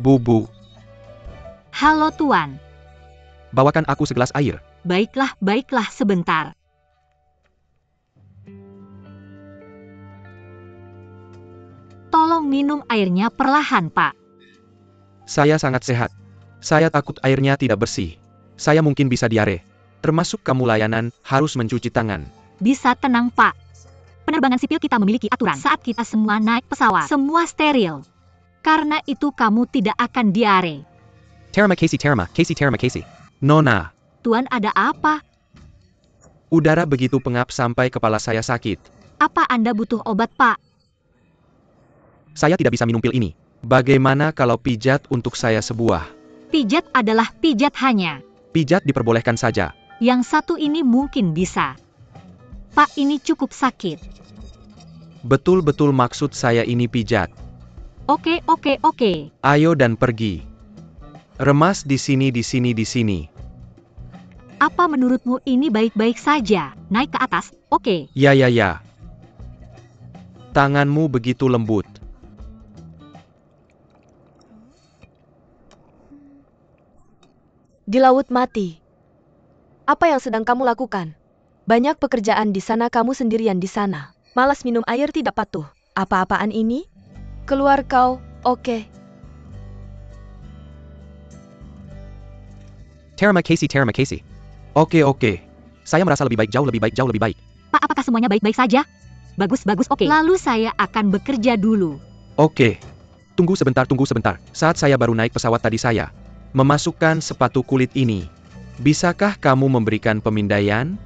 Bu. Halo Tuan. Bawakan aku segelas air. Baiklah sebentar. Tolong minum airnya perlahan, Pak. Saya sangat sehat. Saya takut airnya tidak bersih. Saya mungkin bisa diare. Termasuk kamu layanan, harus mencuci tangan. Bisa tenang, Pak. Penerbangan sipil kita memiliki aturan. Saat kita semua naik pesawat, semua steril. Karena itu kamu tidak akan diare. Terima kasih. Nona. Tuan, ada apa? Udara begitu pengap sampai kepala saya sakit. Apa Anda butuh obat, Pak? Saya tidak bisa minum pil ini. Bagaimana kalau pijat untuk saya sebuah? Pijat adalah pijat hanya. Pijat diperbolehkan saja. Yang satu ini mungkin bisa. Pak, ini cukup sakit. Betul-betul maksud saya ini pijat. Oke. Ayo dan pergi. Remas di sini. Apa menurutmu ini baik-baik saja? Naik ke atas, oke. Ya. Tanganmu begitu lembut. Di laut mati. Apa yang sedang kamu lakukan? Banyak pekerjaan di sana, kamu sendirian di sana. Malas minum air, tidak patuh. Apa-apaan ini? Keluar kau, oke. Terima kasih. Oke. Saya merasa lebih baik, jauh lebih baik. Pak, apakah semuanya baik-baik saja? Bagus, oke. Lalu saya akan bekerja dulu. Oke. Tunggu sebentar. Saat saya baru naik pesawat tadi saya memasukkan sepatu kulit ini. Bisakah kamu memberikan pemindaian?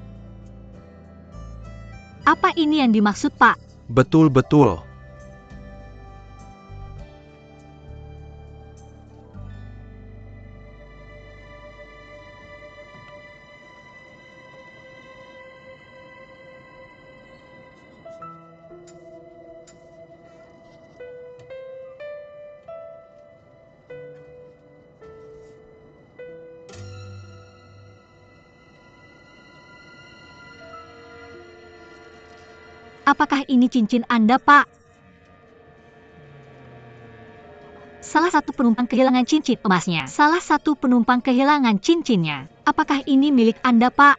Apa ini yang dimaksud, Pak? Betul. Apakah ini cincin Anda, Pak? Salah satu penumpang kehilangan cincin emasnya. Salah satu penumpang kehilangan cincinnya. Apakah ini milik Anda, Pak?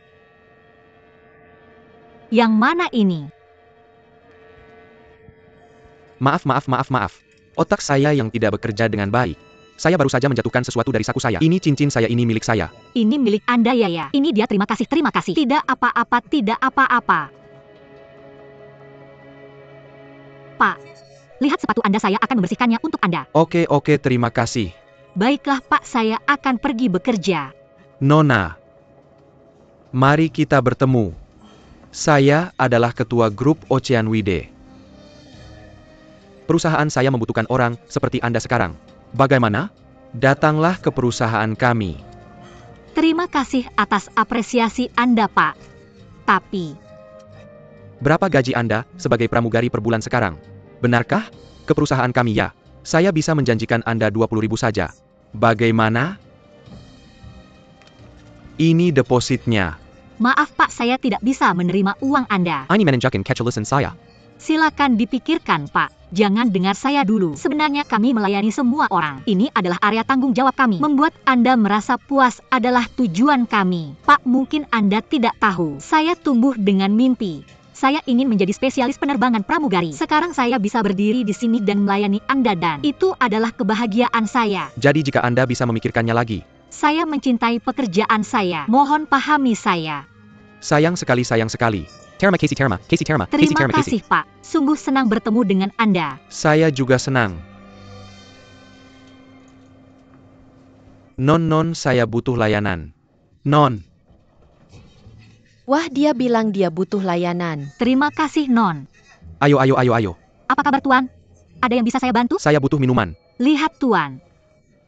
Yang mana ini? Maaf. Otak saya yang tidak bekerja dengan baik. Saya baru saja menjatuhkan sesuatu dari saku saya. Ini cincin saya, ini milik saya. Ini milik Anda ya. Ini dia, terima kasih. Tidak apa-apa. Pak, lihat sepatu Anda, saya akan membersihkannya untuk Anda. Oke, terima kasih. Baiklah Pak, saya akan pergi bekerja. Nona, mari kita bertemu. Saya adalah ketua grup Ocean Wide. Perusahaan saya membutuhkan orang seperti Anda sekarang. Bagaimana? Datanglah ke perusahaan kami. Terima kasih atas apresiasi Anda, Pak. Tapi Berapa gaji Anda sebagai pramugari per bulan sekarang? Benarkah? Ke perusahaan kami ya. Saya bisa menjanjikan Anda 20.000 saja. Bagaimana? Ini depositnya. maaf Pak, saya tidak bisa menerima uang Anda. Ini menunjukkan kecelakaan saya. Silakan dipikirkan, Pak. Jangan dengar saya dulu. Sebenarnya kami melayani semua orang. Ini adalah area tanggung jawab kami. Membuat Anda merasa puas adalah tujuan kami. Pak, mungkin Anda tidak tahu. Saya tumbuh dengan mimpi. Saya ingin menjadi spesialis penerbangan pramugari. Sekarang saya bisa berdiri di sini dan melayani Anda, dan itu adalah kebahagiaan saya. Jadi jika Anda bisa memikirkannya lagi. Saya mencintai pekerjaan saya. Mohon pahami saya. Sayang sekali. Terima kasih, Pak. Sungguh senang bertemu dengan Anda. Saya juga senang. Non, saya butuh layanan. Non. Wah, dia bilang dia butuh layanan. Terima kasih, Non. Ayo. Apa kabar, Tuan? Ada yang bisa saya bantu? Saya butuh minuman. Lihat, Tuan.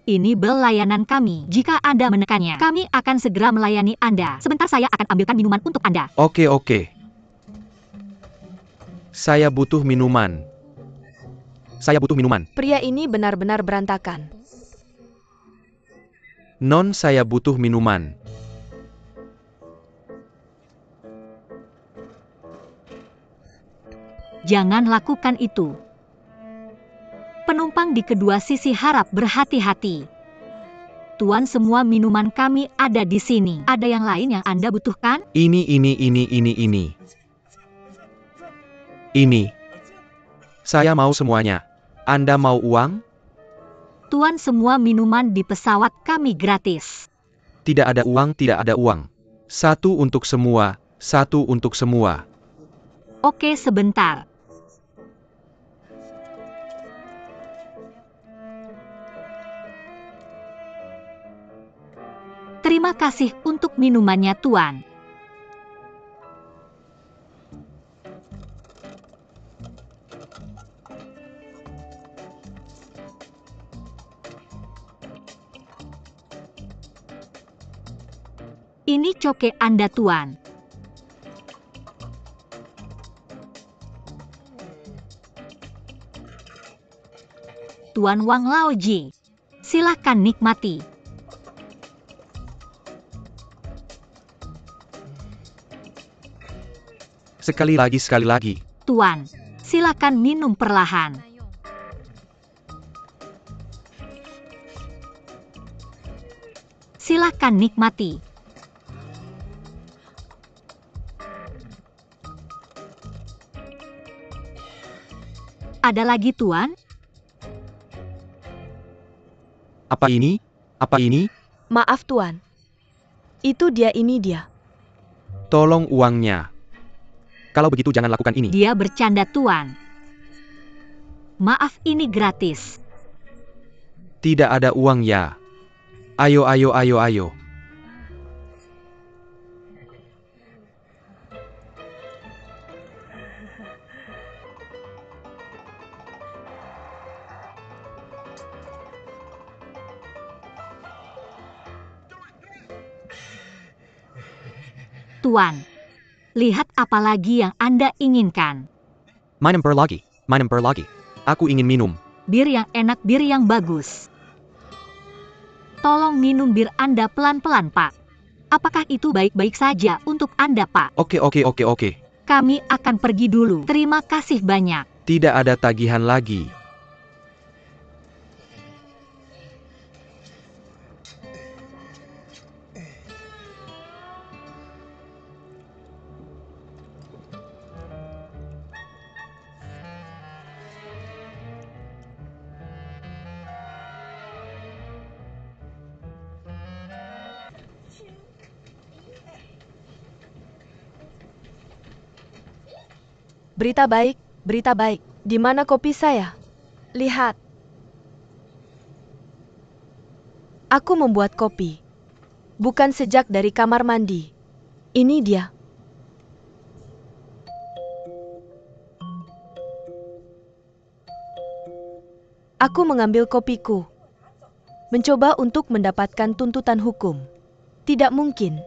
Ini bel layanan kami. Jika Anda menekannya, kami akan segera melayani Anda. Sebentar, saya akan ambilkan minuman untuk Anda. Oke. Saya butuh minuman. Pria ini benar-benar berantakan. Non, saya butuh minuman. Jangan lakukan itu. Penumpang di kedua sisi harap berhati-hati. Tuan, semua minuman kami ada di sini. Ada yang lain yang Anda butuhkan? Ini. Ini. Saya mau semuanya. Anda mau uang? Tuan, semua minuman di pesawat kami gratis. Tidak ada uang, tidak ada uang. Satu untuk semua, satu untuk semua. Oke, sebentar. Terima kasih untuk minumannya, Tuan. Ini coke Anda, Tuan. Tuan Wang Laoji, silakan nikmati. Sekali lagi. Tuan, silakan minum perlahan. Silakan nikmati. Ada lagi, Tuan? Apa ini? Apa ini? Maaf Tuan. Itu dia, ini dia. Tolong uangnya. Kalau begitu jangan lakukan ini. Dia bercanda, Tuan. Maaf, ini gratis. Tidak ada uang ya. Ayo. Tuan, lihat apa lagi yang Anda inginkan. Minum per lagi. Aku ingin minum. Bir yang enak, bir yang bagus. Tolong minum bir Anda pelan-pelan, Pak. Apakah itu baik-baik saja untuk Anda, Pak? Oke. Kami akan pergi dulu. Terima kasih banyak. Tidak ada tagihan lagi. Berita baik. Di mana kopi saya? Lihat. Aku membuat kopi. Bukan sejak dari kamar mandi. Ini dia. Aku mengambil kopiku. Mencoba untuk mendapatkan tuntutan hukum. Tidak mungkin.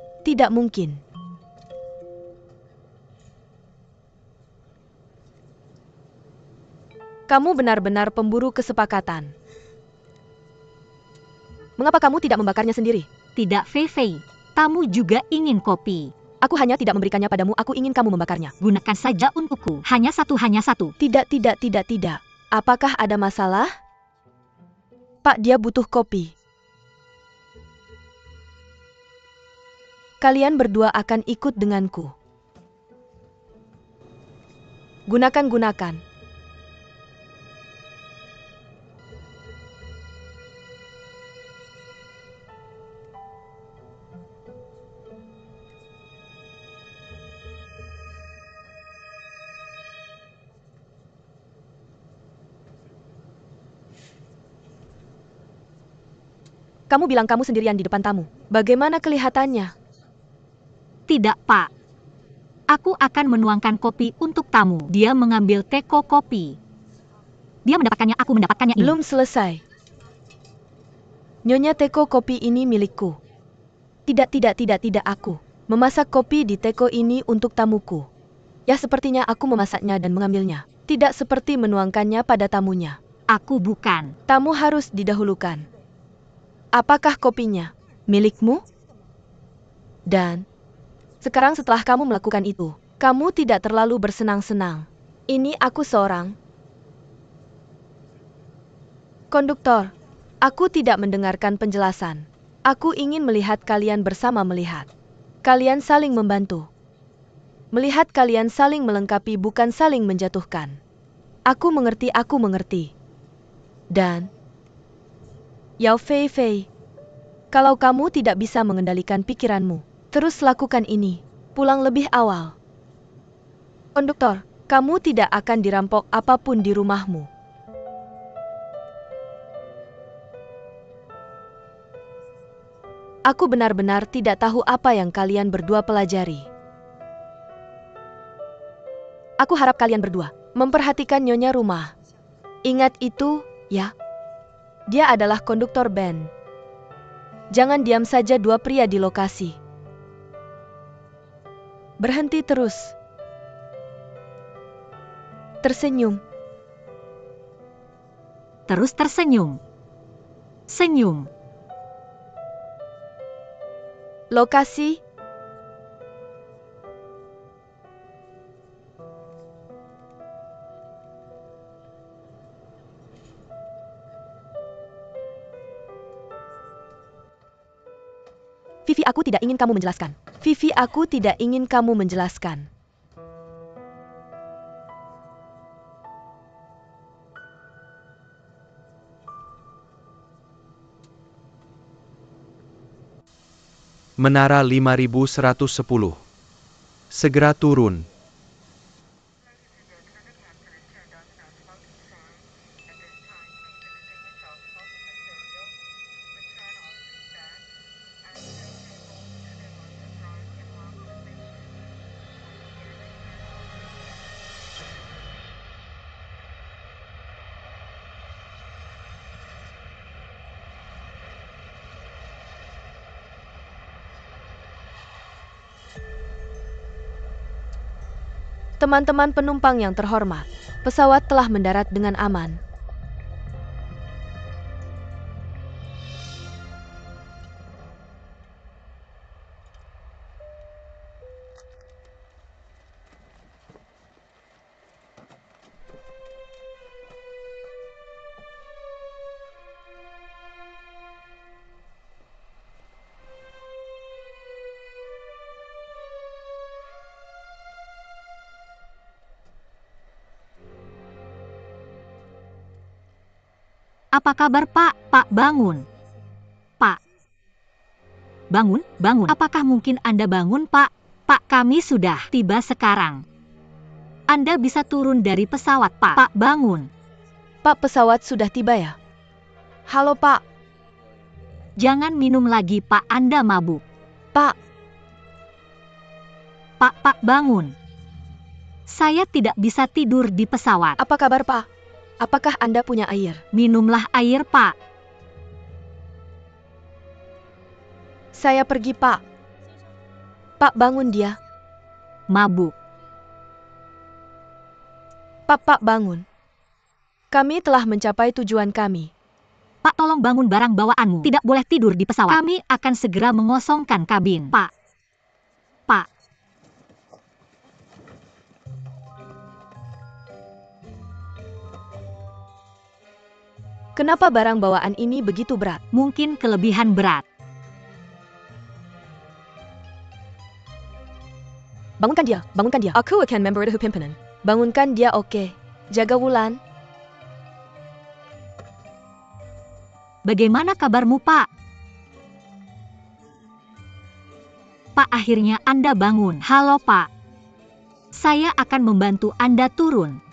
Kamu benar-benar pemburu kesepakatan. Mengapa kamu tidak membakarnya sendiri? Tidak, Fei. Kamu juga ingin kopi. Aku hanya tidak memberikannya padamu, aku ingin kamu membakarnya. Gunakan saja untukku. Hanya satu. Tidak. Apakah ada masalah? Pak, dia butuh kopi. Kalian berdua akan ikut denganku. Gunakan. Kamu bilang kamu sendirian di depan tamu. Bagaimana kelihatannya? Tidak, Pak. Aku akan menuangkan kopi untuk tamu. Dia mengambil teko kopi. Dia mendapatkannya, aku mendapatkannya ini. Belum selesai. Nyonya, teko kopi ini milikku. Tidak, aku memasak kopi di teko ini untuk tamuku. Ya, sepertinya aku memasaknya dan mengambilnya. Tidak seperti menuangkannya pada tamunya. Aku bukan. Tamu harus didahulukan. Apakah kopinya milikmu? Dan sekarang setelah kamu melakukan itu, kamu tidak terlalu bersenang-senang. Ini aku seorang Konduktor, aku tidak mendengarkan penjelasan. Aku ingin melihat kalian bersama melihat. Kalian saling membantu. Melihat kalian saling melengkapi bukan saling menjatuhkan. Aku mengerti. Dan Yao Fei Fei, kalau kamu tidak bisa mengendalikan pikiranmu, terus lakukan ini. Pulang lebih awal. Konduktor, kamu tidak akan dirampok apapun di rumahmu. Aku benar-benar tidak tahu apa yang kalian berdua pelajari. Aku harap kalian berdua memperhatikan nyonya rumah. Ingat itu, ya. Dia adalah konduktor band. Jangan diam saja dua pria di lokasi. Berhenti terus. Tersenyum. Terus tersenyum. Senyum. Lokasi. Vivi, aku tidak ingin kamu menjelaskan. Vivi, aku tidak ingin kamu menjelaskan. Menara 5110. Segera turun. Teman-teman penumpang yang terhormat, pesawat telah mendarat dengan aman. Apa kabar, Pak? Pak, bangun. Pak. Bangun, bangun. Apakah mungkin Anda bangun, Pak? Pak, kami sudah tiba sekarang. Anda bisa turun dari pesawat, Pak. Pak, bangun. Pak, pesawat sudah tiba ya? Halo, Pak. Jangan minum lagi, Pak. Anda mabuk. Pak. Pak, bangun. Saya tidak bisa tidur di pesawat. Apa kabar, Pak? Apakah Anda punya air? Minumlah air, Pak. Saya pergi, Pak. Pak, bangun dia. Mabuk. Pak, bangun. Kami telah mencapai tujuan kami. Pak, tolong bangun barang bawaanmu. Tidak boleh tidur di pesawat. Kami akan segera mengosongkan kabin, Pak. Pak. Kenapa barang bawaan ini begitu berat? Mungkin kelebihan berat. Bangunkan dia, bangunkan dia. Aku akan memberitahu pimpinan. Bangunkan dia, oke. Jaga Wulan. Bagaimana kabarmu, Pak? Pak, akhirnya Anda bangun. Halo, Pak. Saya akan membantu Anda turun.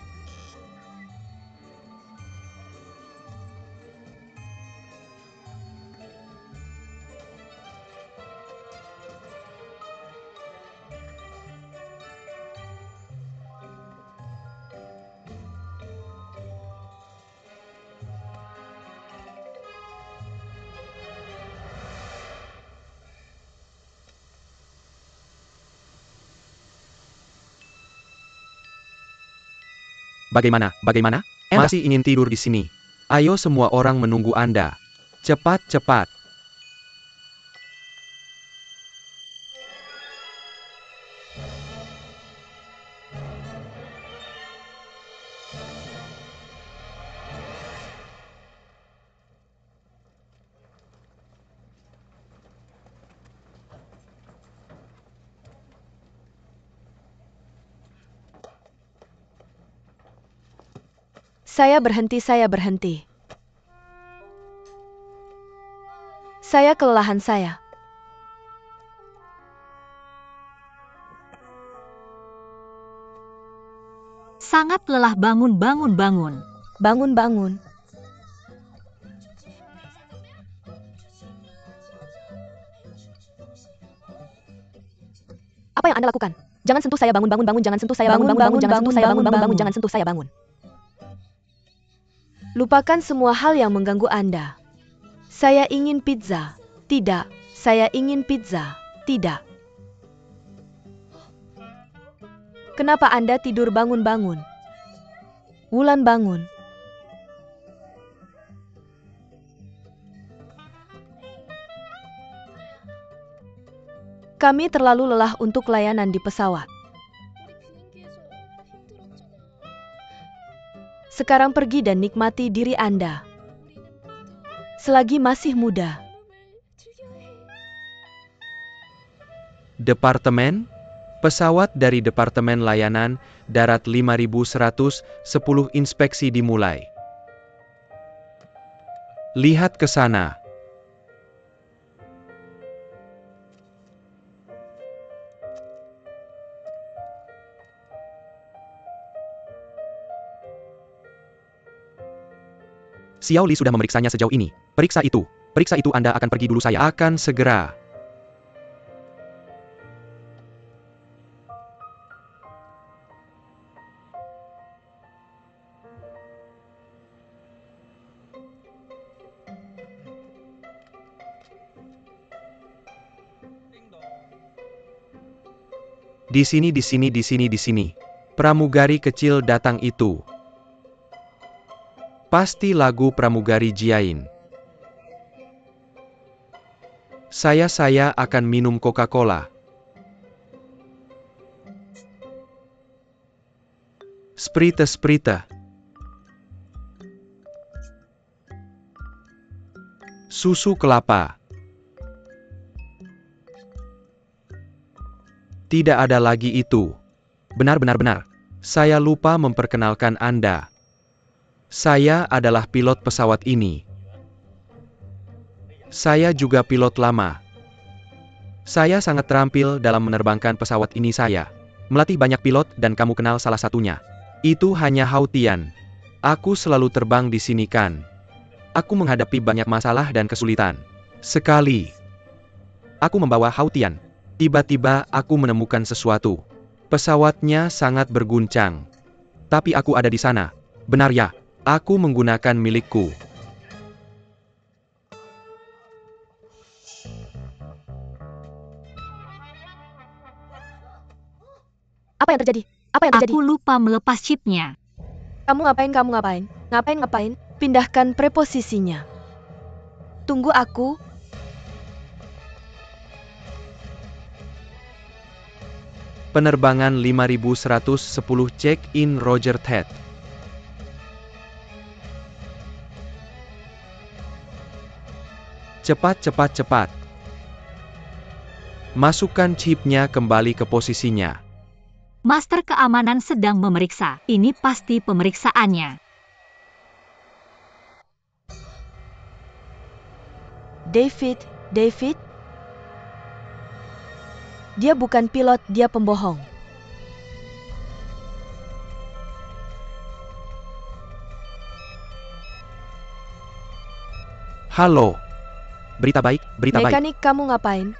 Bagaimana? Masih ingin tidur di sini? Ayo semua orang menunggu Anda. Cepat. Saya berhenti, saya berhenti. Saya kelelahan saya. Sangat lelah, bangun, bangun, bangun. Bangun, bangun. Apa yang Anda lakukan? Jangan sentuh saya, bangun, bangun, bangun, jangan sentuh saya, bangun, bangun, bangun, jangan sentuh saya, bangun, bangun, bangun, jangan sentuh saya, bangun. Lupakan semua hal yang mengganggu Anda. Saya ingin pizza. Tidak, saya ingin pizza. Tidak. Kenapa Anda tidur, bangun, bangun? Wulan, bangun. Kami terlalu lelah untuk layanan di pesawat. Sekarang pergi dan nikmati diri Anda. Selagi masih muda. Departemen pesawat dari Departemen Layanan Darat 5110 inspeksi dimulai. Lihat ke sana. Xiao Li sudah memeriksanya sejauh ini. Periksa itu Anda akan pergi dulu, saya akan segera. Di sini. Pramugari kecil datang itu. Pasti lagu pramugari Jiain. Saya akan minum Coca-Cola. Sprite. Susu kelapa. Tidak ada lagi itu. Benar. Saya lupa memperkenalkan Anda. Saya adalah pilot pesawat ini. Saya juga pilot lama. Saya sangat terampil dalam menerbangkan pesawat ini. Saya melatih banyak pilot dan kamu kenal salah satunya. Itu hanya Hao Tian. Aku selalu terbang di sini kan. Aku menghadapi banyak masalah dan kesulitan. Sekali aku membawa Hao Tian. Tiba-tiba aku menemukan sesuatu. Pesawatnya sangat berguncang. Tapi aku ada di sana. Benar ya, aku menggunakan milikku. Apa yang terjadi? Aku lupa melepas chipnya. Kamu ngapain? Ngapain? Pindahkan preposisinya. Tunggu aku. Penerbangan 5110 check-in Roger Ted. Cepat. Masukkan chipnya kembali ke posisinya. Master keamanan sedang memeriksa. Ini pasti pemeriksaannya. David. Dia bukan pilot, dia pembohong. Halo. Berita baik. Mekanik, kamu ngapain?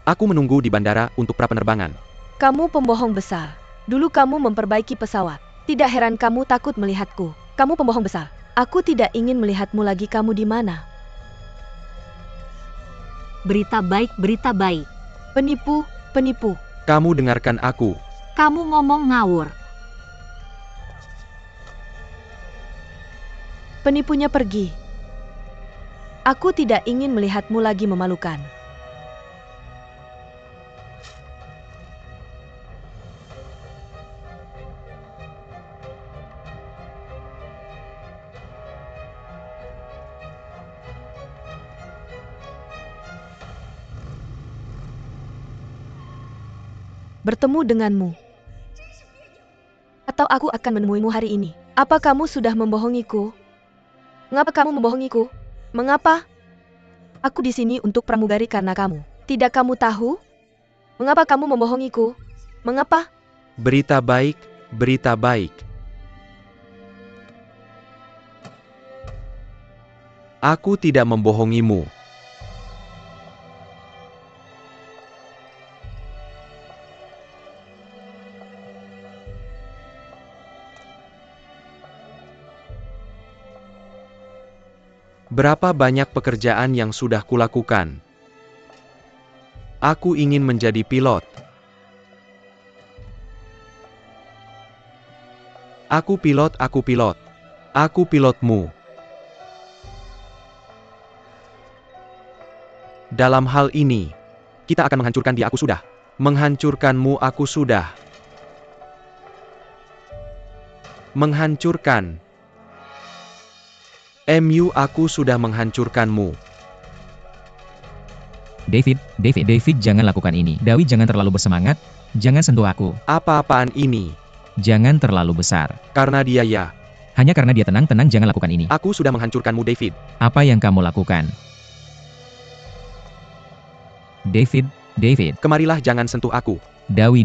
Aku menunggu di bandara untuk pra-penerbangan. Kamu pembohong besar. Dulu kamu memperbaiki pesawat. Tidak heran kamu takut melihatku. Kamu pembohong besar. Aku tidak ingin melihatmu lagi. Kamu di mana? Berita baik. Penipu. Kamu dengarkan aku. Kamu ngomong ngawur. Penipunya pergi. Aku tidak ingin melihatmu lagi memalukan. Bertemu denganmu. Atau aku akan menemuimu hari ini. Apa kamu sudah membohongiku? Mengapa kamu membohongiku? Mengapa? Aku di sini untuk pramugari karena kamu. Tidak kamu tahu? Mengapa kamu membohongiku? Mengapa? Berita baik, berita baik. Aku tidak membohongimu. Berapa banyak pekerjaan yang sudah kulakukan? Aku ingin menjadi pilot. Aku pilot, aku pilot. Aku pilotmu. Dalam hal ini, kita akan menghancurkan dia. Aku sudah menghancurkanmu. Aku sudah menghancurkan. Aku sudah menghancurkanmu. David, jangan lakukan ini. Dawi, jangan terlalu bersemangat. Jangan sentuh aku. Apa-apaan ini? Jangan terlalu besar. Karena dia ya. Hanya karena dia tenang, jangan lakukan ini. Aku sudah menghancurkanmu, David. Apa yang kamu lakukan? David. Kemarilah, jangan sentuh aku. Dawi.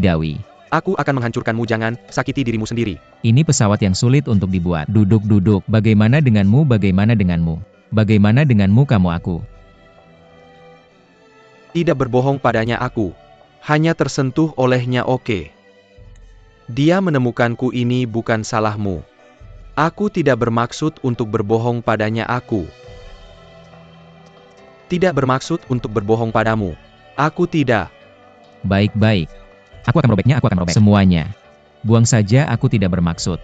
Aku akan menghancurkanmu, jangan sakiti dirimu sendiri. Ini pesawat yang sulit untuk dibuat. Duduk. Bagaimana denganmu? Bagaimana denganmu kamu aku? Tidak berbohong padanya aku. Hanya tersentuh olehnya. Oke. Dia menemukanku, ini bukan salahmu. Aku tidak bermaksud untuk berbohong padanya aku. Tidak bermaksud untuk berbohong padamu. Aku tidak. Baik. Aku akan merobeknya, semuanya. Buang saja, aku tidak bermaksud.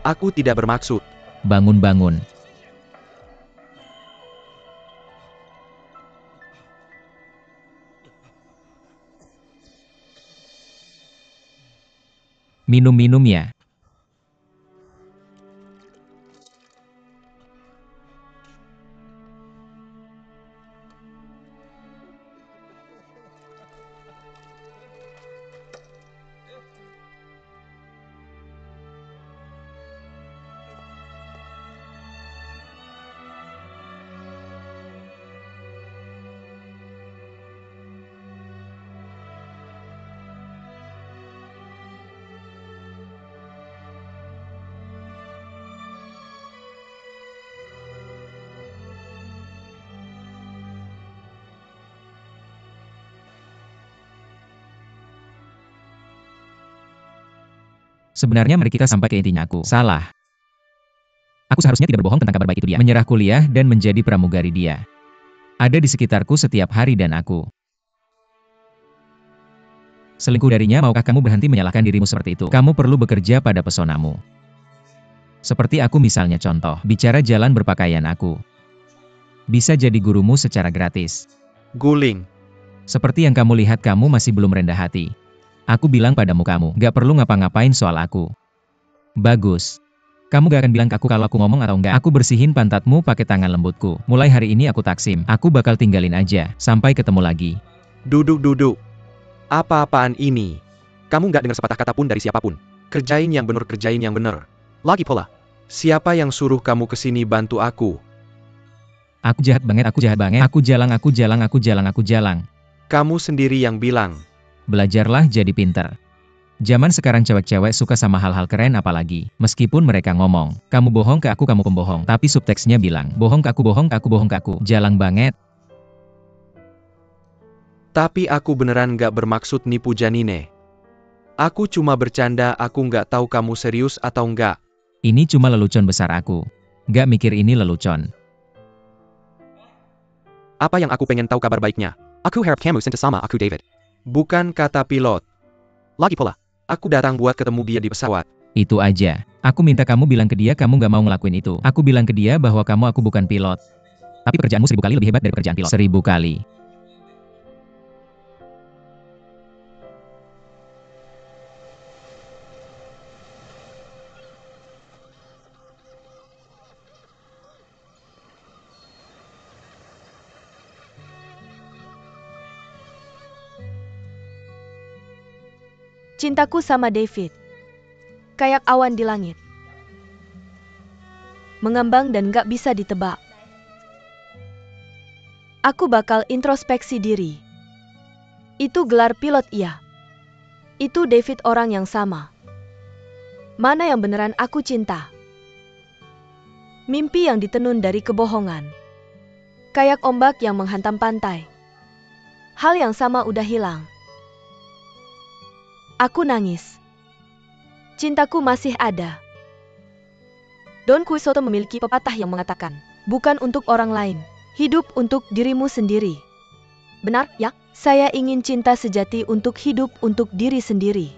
Aku tidak bermaksud. Bangun. Minum ya. Sebenarnya mari kita sampai ke intinya. Aku salah. Aku seharusnya tidak berbohong tentang kabar baik itu dia. Menyerah kuliah dan menjadi pramugari dia. Ada di sekitarku setiap hari dan aku selingkuh darinya. Maukah kamu berhenti menyalahkan dirimu seperti itu? Kamu perlu bekerja pada pesonamu. Seperti aku misalnya, contoh, bicara jalan berpakaian aku bisa jadi gurumu secara gratis. Guling. Seperti yang kamu lihat, kamu masih belum rendah hati. Aku bilang padamu, kamu gak perlu ngapa-ngapain soal aku. Bagus. Kamu gak akan bilang ke aku kalau aku ngomong atau enggak. Aku bersihin pantatmu pakai tangan lembutku. Mulai hari ini aku taksim. Aku bakal tinggalin aja. Sampai ketemu lagi. Duduk. Apa-apaan ini? Kamu gak dengar sepatah kata pun dari siapapun. Kerjain yang bener. Lagi pola. Siapa yang suruh kamu kesini bantu aku? Aku jahat banget. Aku jalang. Kamu sendiri yang bilang. Belajarlah jadi pinter. Zaman sekarang cewek-cewek suka sama hal-hal keren, apalagi meskipun mereka ngomong, kamu bohong ke aku, kamu pembohong. Tapi subteksnya bilang, bohong ke aku. Jalang banget. Tapi aku beneran gak bermaksud nipu Janine. Aku cuma bercanda, aku gak tahu kamu serius atau enggak. Ini cuma lelucon besar aku. Gak mikir ini lelucon. Apa yang aku pengen tahu kabar baiknya? Aku harap kamu cinta sama aku, David. Bukan kata pilot. Lagi pola, aku datang buat ketemu dia di pesawat. Itu aja. Aku minta kamu bilang ke dia kamu gak mau ngelakuin itu. Aku bilang ke dia bahwa aku bukan pilot. Tapi pekerjaanmu 1000 kali lebih hebat dari pekerjaan pilot. 1000 kali. Cintaku sama David. Kayak awan di langit. Mengambang dan gak bisa ditebak. Aku bakal introspeksi diri. Itu gelar pilot iya. Itu David orang yang sama. Mana yang beneran aku cinta? Mimpi yang ditenun dari kebohongan. Kayak ombak yang menghantam pantai. Hal yang sama udah hilang. Aku nangis. Cintaku masih ada. Don Quixote memiliki pepatah yang mengatakan, bukan untuk orang lain, hidup untuk dirimu sendiri. Benar, ya? Saya ingin cinta sejati untuk hidup untuk diri sendiri.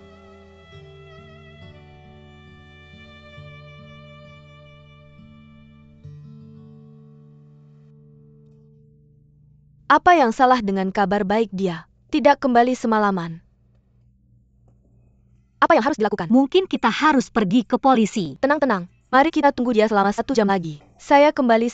Apa yang salah dengan kabar baik dia? Tidak kembali semalaman. Apa yang harus dilakukan? Mungkin kita harus pergi ke polisi. Tenang-tenang. Mari kita tunggu dia selama 1 jam lagi. Saya kembali.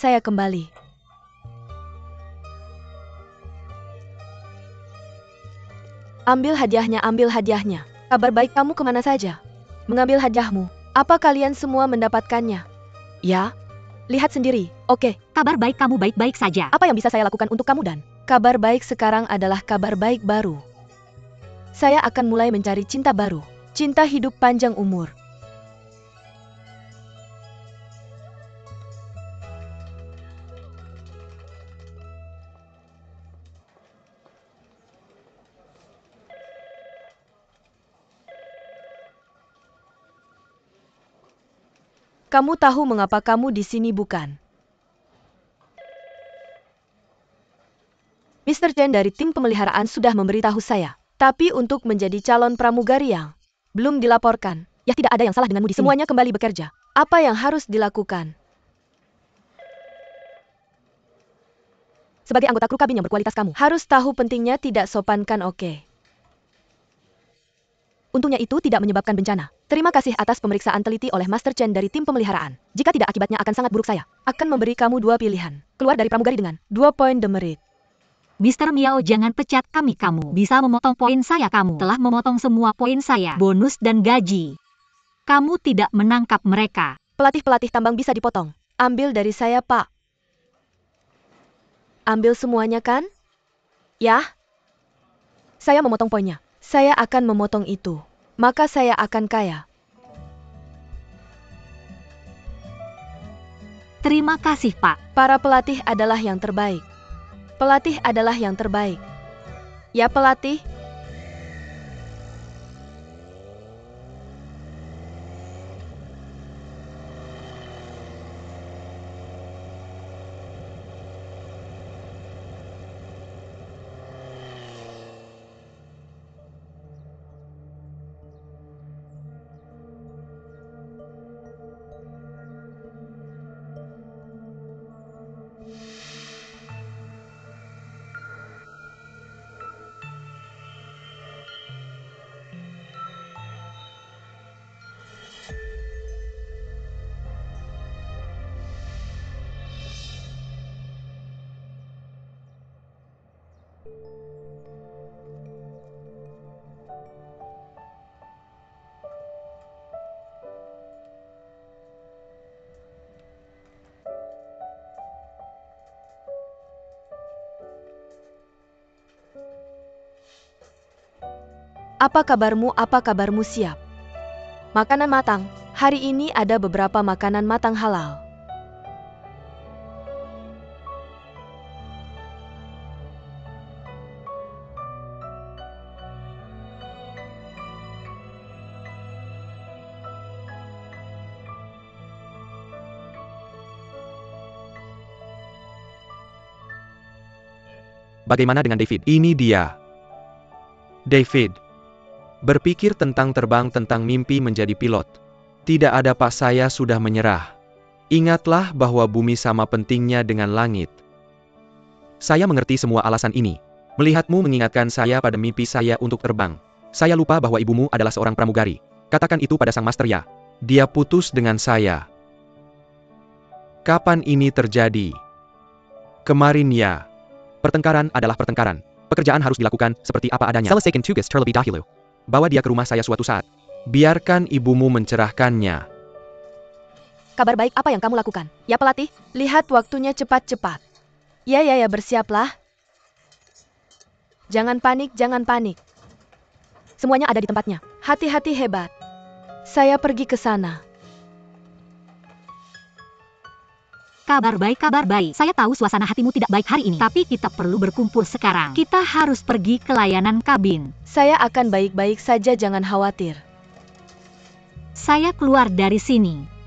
Ambil hadiahnya. Kabar baik kamu kemana saja? Mengambil hadiahmu. Apa kalian semua mendapatkannya? Ya? Lihat sendiri, oke. Kabar baik kamu baik-baik saja. Apa yang bisa saya lakukan untuk kamu dan? Kabar baik sekarang adalah kabar baik baru. Saya akan mulai mencari cinta baru. Cinta hidup panjang umur. Kamu tahu mengapa kamu di sini bukan? Mr. Chen dari tim pemeliharaan sudah memberitahu saya. Tapi untuk menjadi calon pramugari yang belum dilaporkan, ya tidak ada yang salah denganmu di sini. Semuanya kembali bekerja. Apa yang harus dilakukan? Sebagai anggota kru kabin yang berkualitas kamu harus tahu pentingnya tidak sopan kan, oke? Untungnya itu tidak menyebabkan bencana. Terima kasih atas pemeriksaan teliti oleh Master Chen dari tim pemeliharaan. Jika tidak akibatnya akan sangat buruk. Saya akan memberi kamu 2 pilihan. Keluar dari pramugari dengan 2 poin demerit. Mr. Miao, jangan pecat kami. Kamu bisa memotong poin saya. Kamu telah memotong semua poin saya. Bonus dan gaji. Kamu tidak menangkap mereka. Pelatih tambang bisa dipotong. Ambil dari saya, Pak. Ambil semuanya kan? Ya? Saya memotong poinnya. Saya akan memotong itu. Maka saya akan kaya. Terima kasih, Pak. Para pelatih adalah yang terbaik. Pelatih adalah yang terbaik. Ya, pelatih. Apa kabarmu? Apa kabarmu? Siap? Makanan matang. Hari ini ada beberapa makanan matang halal. Bagaimana dengan David? Ini dia. David. Berpikir tentang terbang, tentang mimpi menjadi pilot. Tidak ada, Pak, saya sudah menyerah. Ingatlah bahwa bumi sama pentingnya dengan langit. Saya mengerti semua alasan ini. Melihatmu mengingatkan saya pada mimpi saya untuk terbang. Saya lupa bahwa ibumu adalah seorang pramugari. Katakan itu pada sang master ya. Dia putus dengan saya. Kapan ini terjadi? Kemarin ya. Pertengkaran adalah pertengkaran. Pekerjaan harus dilakukan seperti apa adanya. Selesaikan tugas terlebih dahulu. Bawa dia ke rumah saya suatu saat. Biarkan ibumu mencerahkannya. Kabar baik apa yang kamu lakukan? Ya pelatih, lihat waktunya cepat-cepat. Ya, bersiaplah. Jangan panik, jangan panik. Semuanya ada di tempatnya. Hati-hati hebat. Saya pergi ke sana. Kabar baik, kabar baik. Saya tahu suasana hatimu tidak baik hari ini, tapi kita perlu berkumpul sekarang. Kita harus pergi ke layanan kabin. Saya akan baik-baik saja, jangan khawatir. Saya keluar dari sini.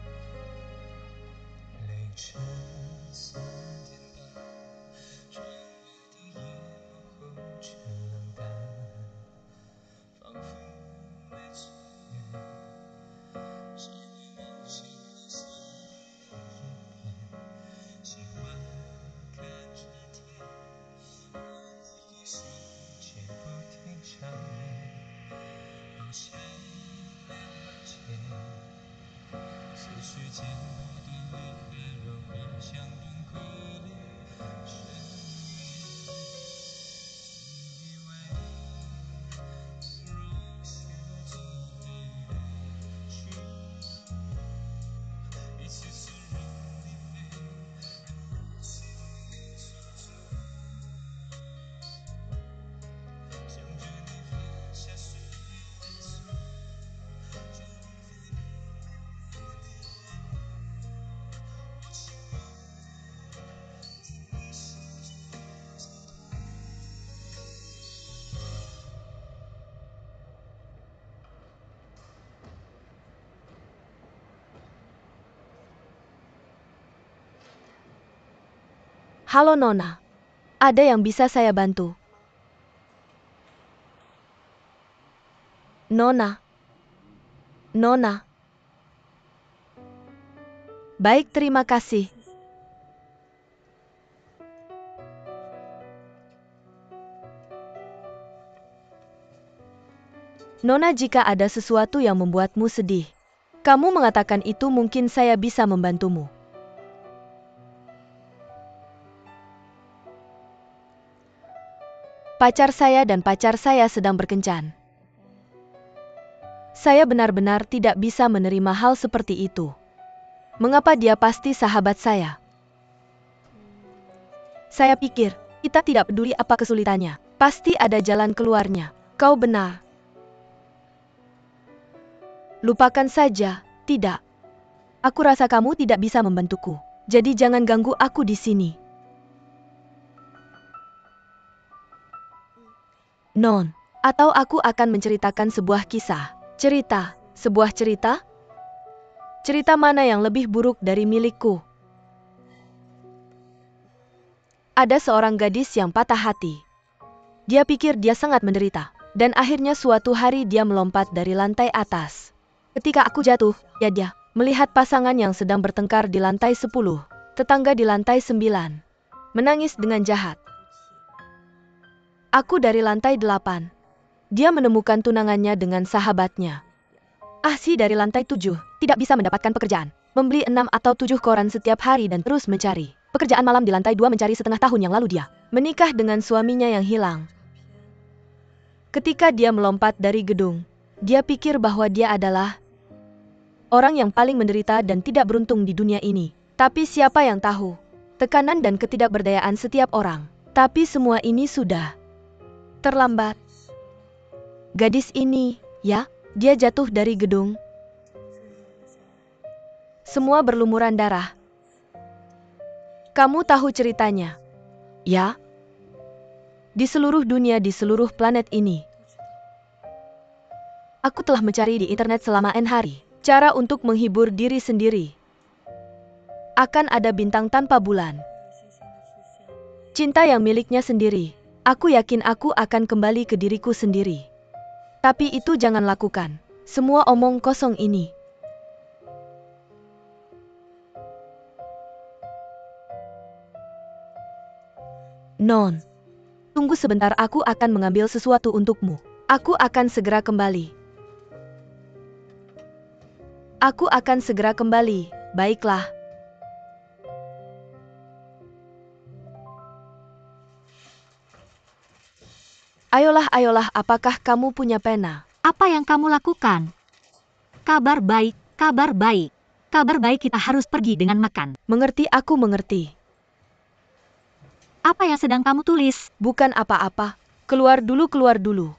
Halo Nona, ada yang bisa saya bantu? Nona. Baik, terima kasih. Nona, jika ada sesuatu yang membuatmu sedih, kamu mengatakan itu, mungkin saya bisa membantumu. Pacar saya dan pacar saya sedang berkencan. Saya benar-benar tidak bisa menerima hal seperti itu. Mengapa dia pasti sahabat saya? Saya pikir, kita tidak peduli apa kesulitannya. Pasti ada jalan keluarnya. Kau benar. Lupakan saja, tidak. Aku rasa kamu tidak bisa membantuku. Jadi jangan ganggu aku di sini. Non, atau aku akan menceritakan sebuah kisah. Cerita, sebuah cerita? Cerita mana yang lebih buruk dari milikku? Ada seorang gadis yang patah hati. Dia pikir dia sangat menderita, dan akhirnya suatu hari dia melompat dari lantai atas. Ketika aku jatuh, dia melihat pasangan yang sedang bertengkar di lantai 10, tetangga di lantai 9, menangis dengan jahat. Aku dari lantai 8. Dia menemukan tunangannya dengan sahabatnya. Si dari lantai 7, tidak bisa mendapatkan pekerjaan. Membeli 6 atau 7 koran setiap hari dan terus mencari pekerjaan malam di lantai 2 mencari setengah tahun yang lalu dia menikah dengan suaminya yang hilang. Ketika dia melompat dari gedung, dia pikir bahwa dia adalah orang yang paling menderita dan tidak beruntung di dunia ini. Tapi siapa yang tahu tekanan dan ketidakberdayaan setiap orang. Tapi semua ini sudah terlambat. Gadis ini, dia jatuh dari gedung. Semua berlumuran darah. Kamu tahu ceritanya? Ya. Di seluruh dunia, di seluruh planet ini. Aku telah mencari di internet selama N hari. Cara untuk menghibur diri sendiri. Akan ada bintang tanpa bulan. Cinta yang miliknya sendiri. Aku yakin aku akan kembali ke diriku sendiri. Tapi itu jangan lakukan. Semua omong kosong ini. Non. Tunggu sebentar, aku akan mengambil sesuatu untukmu. Aku akan segera kembali. Aku akan segera kembali, baiklah. Ayolah, apakah kamu punya pena? Apa yang kamu lakukan? Kabar baik, kabar baik. Kabar baik, kita harus pergi dengan makan. Mengerti, aku mengerti. Apa yang sedang kamu tulis? Bukan apa-apa. Keluar dulu, keluar dulu.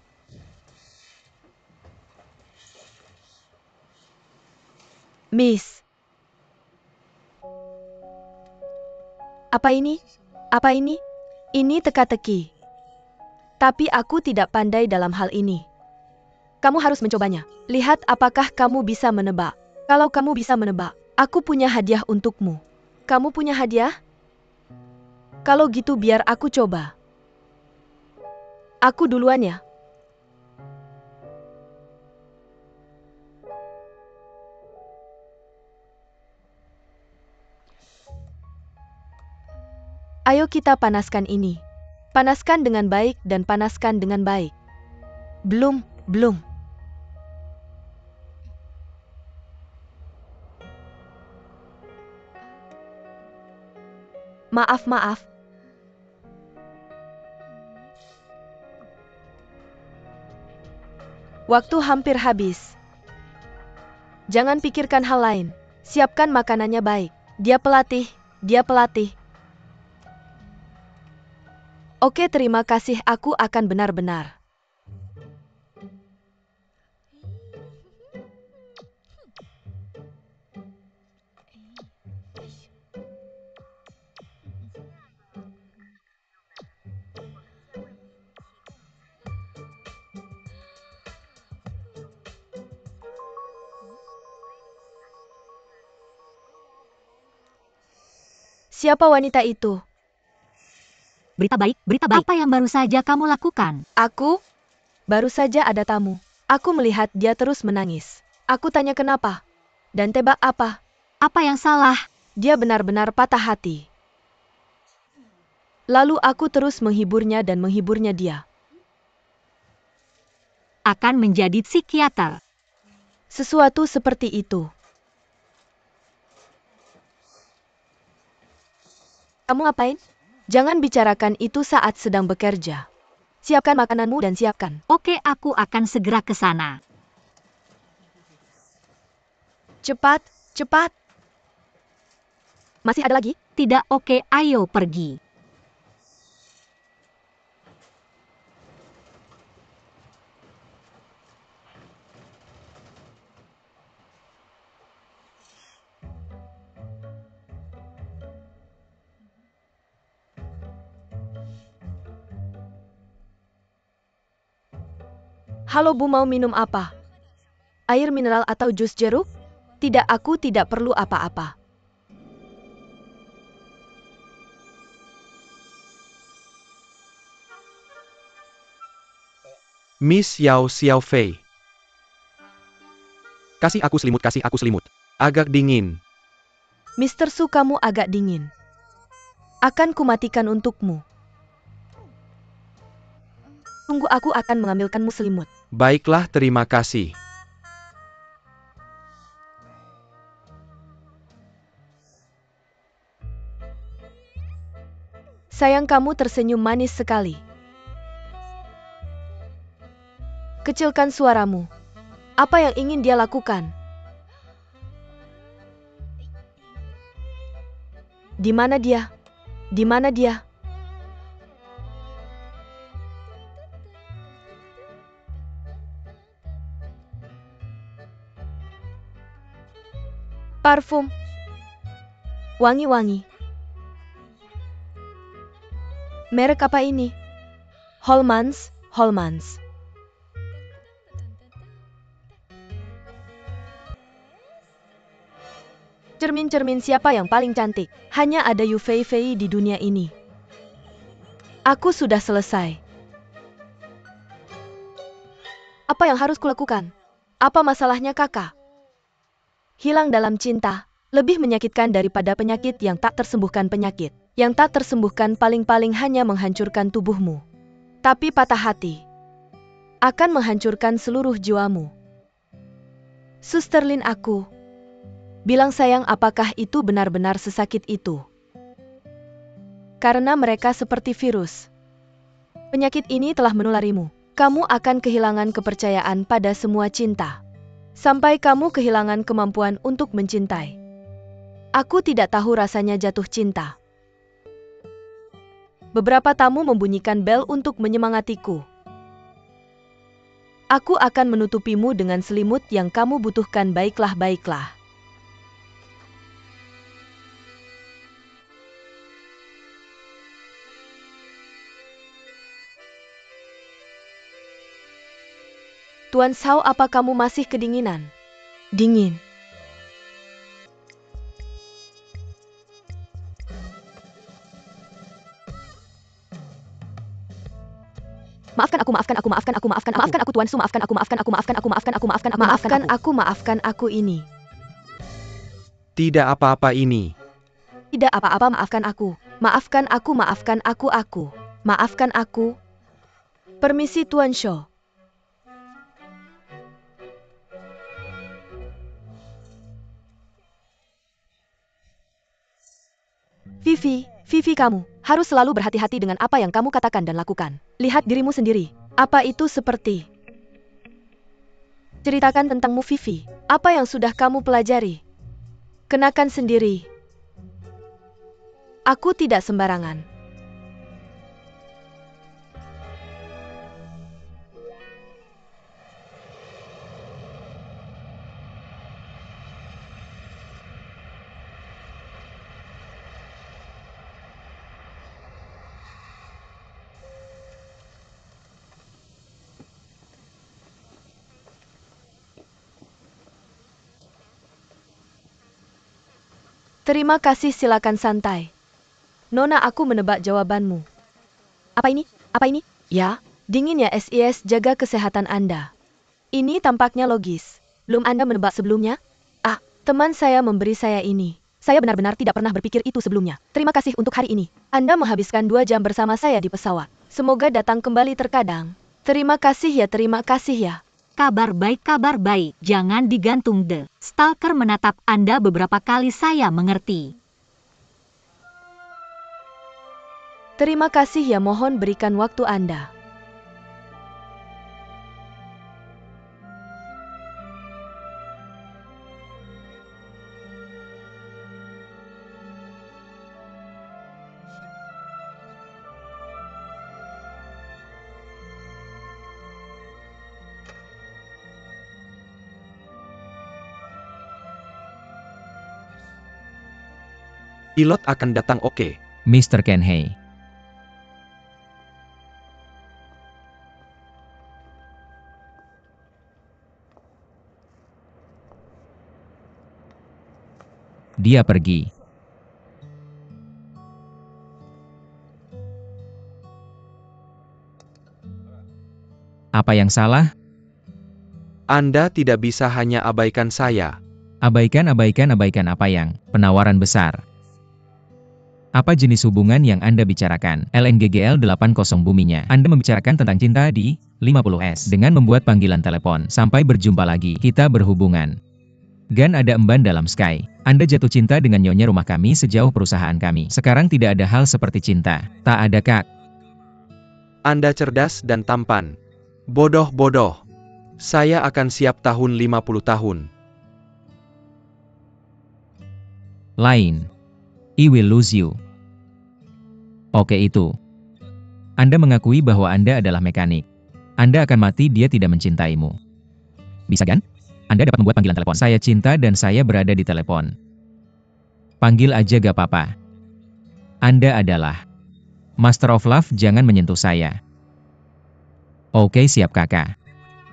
Miss. Apa ini? Apa ini? Ini teka-teki. Tapi aku tidak pandai dalam hal ini. Kamu harus mencobanya. Lihat apakah kamu bisa menebak. Kalau kamu bisa menebak, aku punya hadiah untukmu. Kamu punya hadiah? Kalau gitu biar aku coba. Aku duluan ya. Ayo kita panaskan ini. Panaskan dengan baik dan panaskan dengan baik. Belum. Maaf. Waktu hampir habis. Jangan pikirkan hal lain. Siapkan makanannya baik. Dia pelatih. Oke, terima kasih. Aku akan benar-benar. Siapa wanita itu? Berita baik, berita baik. Apa yang baru saja kamu lakukan? Aku? Baru saja ada tamu. Aku melihat dia terus menangis. Aku tanya kenapa. Dan tebak apa? Apa yang salah? Dia benar-benar patah hati. Lalu aku terus menghiburnya dan menghiburnya dia. Akan menjadi psikiater. Sesuatu seperti itu. Kamu ngapain? Jangan bicarakan itu saat sedang bekerja. Siapkan makananmu dan siapkan. Oke, aku akan segera ke sana. Cepat. Masih ada lagi? Tidak, oke, ayo pergi. Halo Bu, mau minum apa? Air mineral atau jus jeruk? Tidak, aku tidak perlu apa-apa. Miss Yao Xiaofei. Kasih aku selimut. Agak dingin. Mr. Su, kamu agak dingin. Akan kumatikan untukmu. Tunggu, aku akan mengambilkanmu selimut. Baiklah, terima kasih. Sayang, kamu tersenyum manis sekali. Kecilkan suaramu. Apa yang ingin dia lakukan? Di mana dia? Di mana dia? Parfum. Wangi-wangi. Merek apa ini? Holmans. Cermin-cermin siapa yang paling cantik? Hanya ada Yu Fei Fei di dunia ini. Aku sudah selesai. Apa yang harus kulakukan? Apa masalahnya kakak? Hilang dalam cinta, lebih menyakitkan daripada penyakit yang tak tersembuhkan. Penyakit yang tak tersembuhkan paling-paling hanya menghancurkan tubuhmu. Tapi patah hati akan menghancurkan seluruh jiwamu. Suster Lin, aku bilang sayang, apakah itu benar-benar sesakit itu? Karena mereka seperti virus. Penyakit ini telah menularimu. Kamu akan kehilangan kepercayaan pada semua cinta. Sampai kamu kehilangan kemampuan untuk mencintai. Aku tidak tahu rasanya jatuh cinta. Beberapa tamu membunyikan bel untuk menyemangatiku. Aku akan menutupimu dengan selimut yang kamu butuhkan. Baiklah, baiklah. Tuan Shao, apa kamu masih kedinginan? Dingin. Maafkan aku, Tuan Su, maafkan aku ini. Tidak apa-apa ini. Tidak apa-apa, maafkan aku. Maafkan aku. Permisi, Tuan Shou. Vivi, kamu harus selalu berhati-hati dengan apa yang kamu katakan dan lakukan. Lihat dirimu sendiri. Apa itu seperti? Ceritakan tentangmu, Vivi. Apa yang sudah kamu pelajari? Kenakan sendiri. Aku tidak sembarangan. Terima kasih, silakan santai. Nona, aku menebak jawabanmu. Apa ini? Ya, dingin ya SIS, jaga kesehatan Anda. Ini tampaknya logis. Belum Anda menebak sebelumnya? Teman saya memberi saya ini. Saya benar-benar tidak pernah berpikir itu sebelumnya. Terima kasih untuk hari ini. Anda menghabiskan 2 jam bersama saya di pesawat. Semoga datang kembali terkadang. Terima kasih ya. Kabar baik. Jangan digantung deh. Stalker menatap Anda beberapa kali. Saya mengerti. Terima kasih ya, mohon berikan waktu Anda. Pilot akan datang, oke. Mr. Kenhei. Dia pergi. Apa yang salah? Anda tidak bisa hanya abaikan saya. Abaikan apa yang? Penawaran besar. Apa jenis hubungan yang Anda bicarakan? LNGGL 80 buminya. Anda membicarakan tentang cinta di 50S dengan membuat panggilan telepon. Sampai berjumpa lagi. Kita berhubungan. Gan ada emban dalam Sky. Anda jatuh cinta dengan nyonya rumah kami sejauh perusahaan kami. Sekarang tidak ada hal seperti cinta. Tak ada, Kak. Anda cerdas dan tampan. Bodoh. Saya akan siap tahun 50 tahun. Lain. I will lose you. Oke itu. Anda mengakui bahwa Anda adalah mekanik. Anda akan mati, dia tidak mencintaimu. Bisa kan? Anda dapat membuat panggilan telepon. Saya cinta dan saya berada di telepon. Panggil aja gak apa-apa. Anda adalah Master of Love, jangan menyentuh saya. Oke, siap kakak.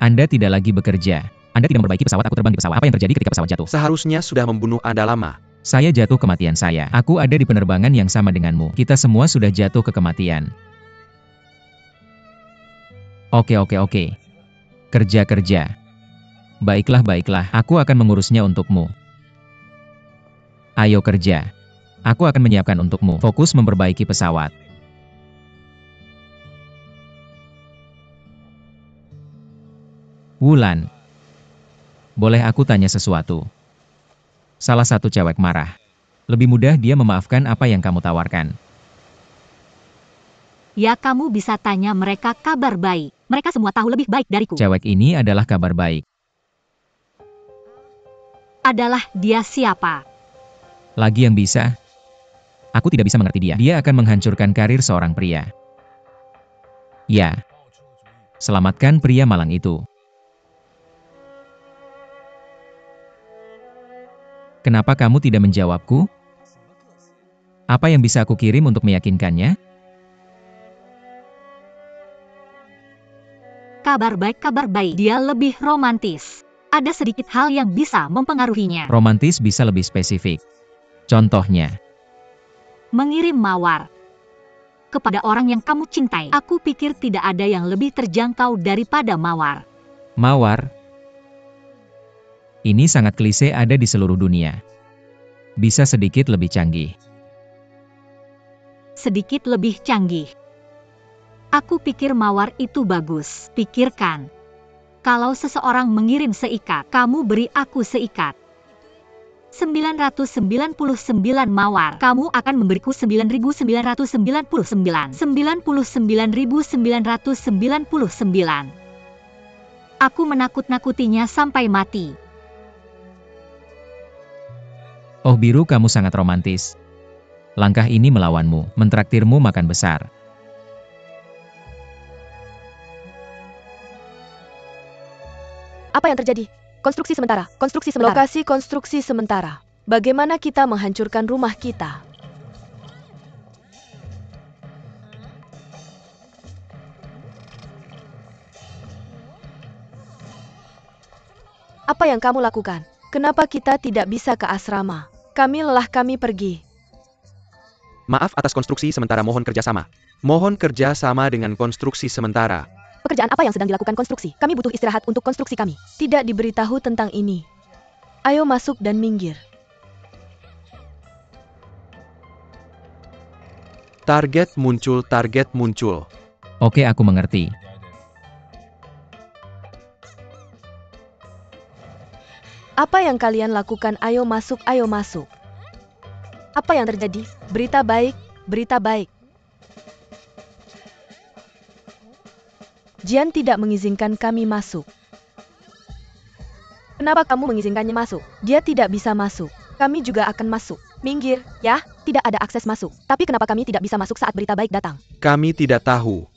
Anda tidak lagi bekerja. Anda tidak memperbaiki pesawat, aku terbang di pesawat. Apa yang terjadi ketika pesawat jatuh? Seharusnya sudah membunuh Anda lama. Saya jatuh kematian saya. Aku ada di penerbangan yang sama denganmu. Kita semua sudah jatuh ke kematian. Oke. Kerja. Baiklah. Aku akan mengurusnya untukmu. Ayo kerja. Aku akan menyiapkan untukmu. Fokus memperbaiki pesawat. Wulan. Boleh aku tanya sesuatu? Salah satu cewek marah. Lebih mudah dia memaafkan apa yang kamu tawarkan. Ya, kamu bisa tanya mereka. Kabar baik. Mereka semua tahu lebih baik dariku. Cewek ini adalah kabar baik. Adalah dia siapa? Lagi yang bisa. Aku tidak bisa mengerti dia. Dia akan menghancurkan karir seorang pria. Ya. Selamatkan pria malang itu. Kenapa kamu tidak menjawabku? Apa yang bisa aku kirim untuk meyakinkannya? Kabar baik. Dia lebih romantis. Ada sedikit hal yang bisa mempengaruhinya. Romantis bisa lebih spesifik. Contohnya, Mengirim mawar kepada orang yang kamu cintai. Aku pikir tidak ada yang lebih terjangkau daripada mawar. mawar. Ini sangat klise, ada di seluruh dunia. Bisa sedikit lebih canggih. Sedikit lebih canggih. Aku pikir mawar itu bagus. Pikirkan. Kalau seseorang mengirim seikat, kamu beri aku seikat. 999 mawar. Kamu akan memberiku 9.999. 99.999. Aku menakut-nakutinya sampai mati. Oh biru, kamu sangat romantis. Langkah ini melawanmu, mentraktirmu makan besar. Apa yang terjadi? Konstruksi sementara. Lokasi konstruksi sementara. Bagaimana kita menghancurkan rumah kita? Apa yang kamu lakukan? Kenapa kita tidak bisa ke asrama? Kami lelah, kami pergi. Maaf atas konstruksi sementara, mohon kerjasama. Mohon kerjasama dengan konstruksi sementara. Pekerjaan apa yang sedang dilakukan konstruksi? Kami butuh istirahat untuk konstruksi kami. Tidak diberitahu tentang ini. Ayo masuk dan minggir. Target muncul. Oke, aku mengerti. Apa yang kalian lakukan? Ayo masuk, ayo masuk. Apa yang terjadi? Berita baik, berita baik. Jian tidak mengizinkan kami masuk. Kenapa kamu mengizinkannya masuk? Dia tidak bisa masuk. Kami juga akan masuk. Minggir, ya, tidak ada akses masuk. Tapi kenapa kami tidak bisa masuk saat berita baik datang? Kami tidak tahu.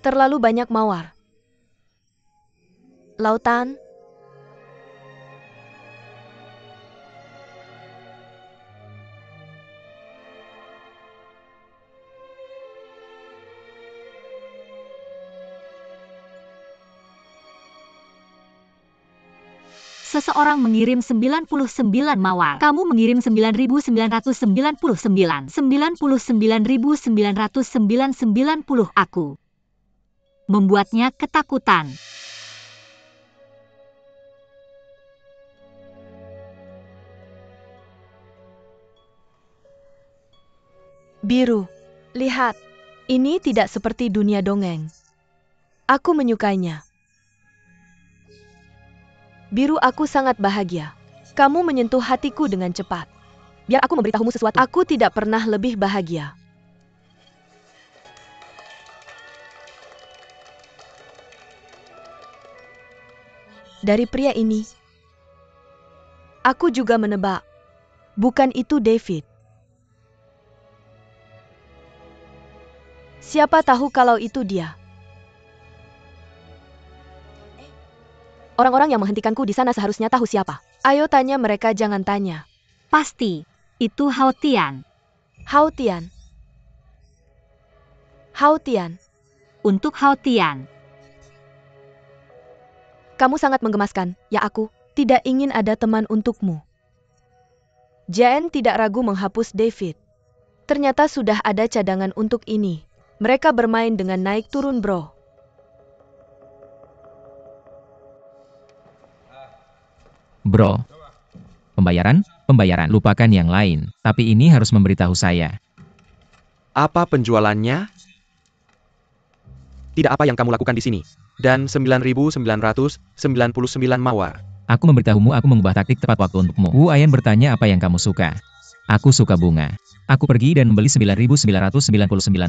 Terlalu banyak mawar. Lautan. Seseorang mengirim 99 mawar. Kamu mengirim 9.999. 99.999 aku. Membuatnya ketakutan. Biru. Lihat. Ini tidak seperti dunia dongeng. Aku menyukainya. Biru, aku sangat bahagia. Kamu menyentuh hatiku dengan cepat. Biar aku memberitahumu sesuatu. Aku tidak pernah lebih bahagia. Dari pria ini. Aku juga menebak. Bukan itu David. Siapa tahu kalau itu dia. Orang-orang yang menghentikanku di sana seharusnya tahu siapa. Ayo tanya mereka, jangan tanya. Pasti, itu Hao Tian. Hao Tian. Hao Tian. Untuk Hao Tian. Kamu sangat menggemaskan, ya aku tidak ingin ada teman untukmu. Jane tidak ragu menghapus David. Ternyata sudah ada cadangan untuk ini. Mereka bermain dengan naik turun bro. Bro. Pembayaran? Pembayaran. Lupakan yang lain. Tapi ini harus memberitahu saya. Apa penjualannya? Tidak apa yang kamu lakukan di sini. Dan 9.999 mawar. Aku memberitahumu, aku mengubah taktik tepat waktu untukmu. Wu Ayan bertanya apa yang kamu suka. Aku suka bunga. Aku pergi dan membeli 9.999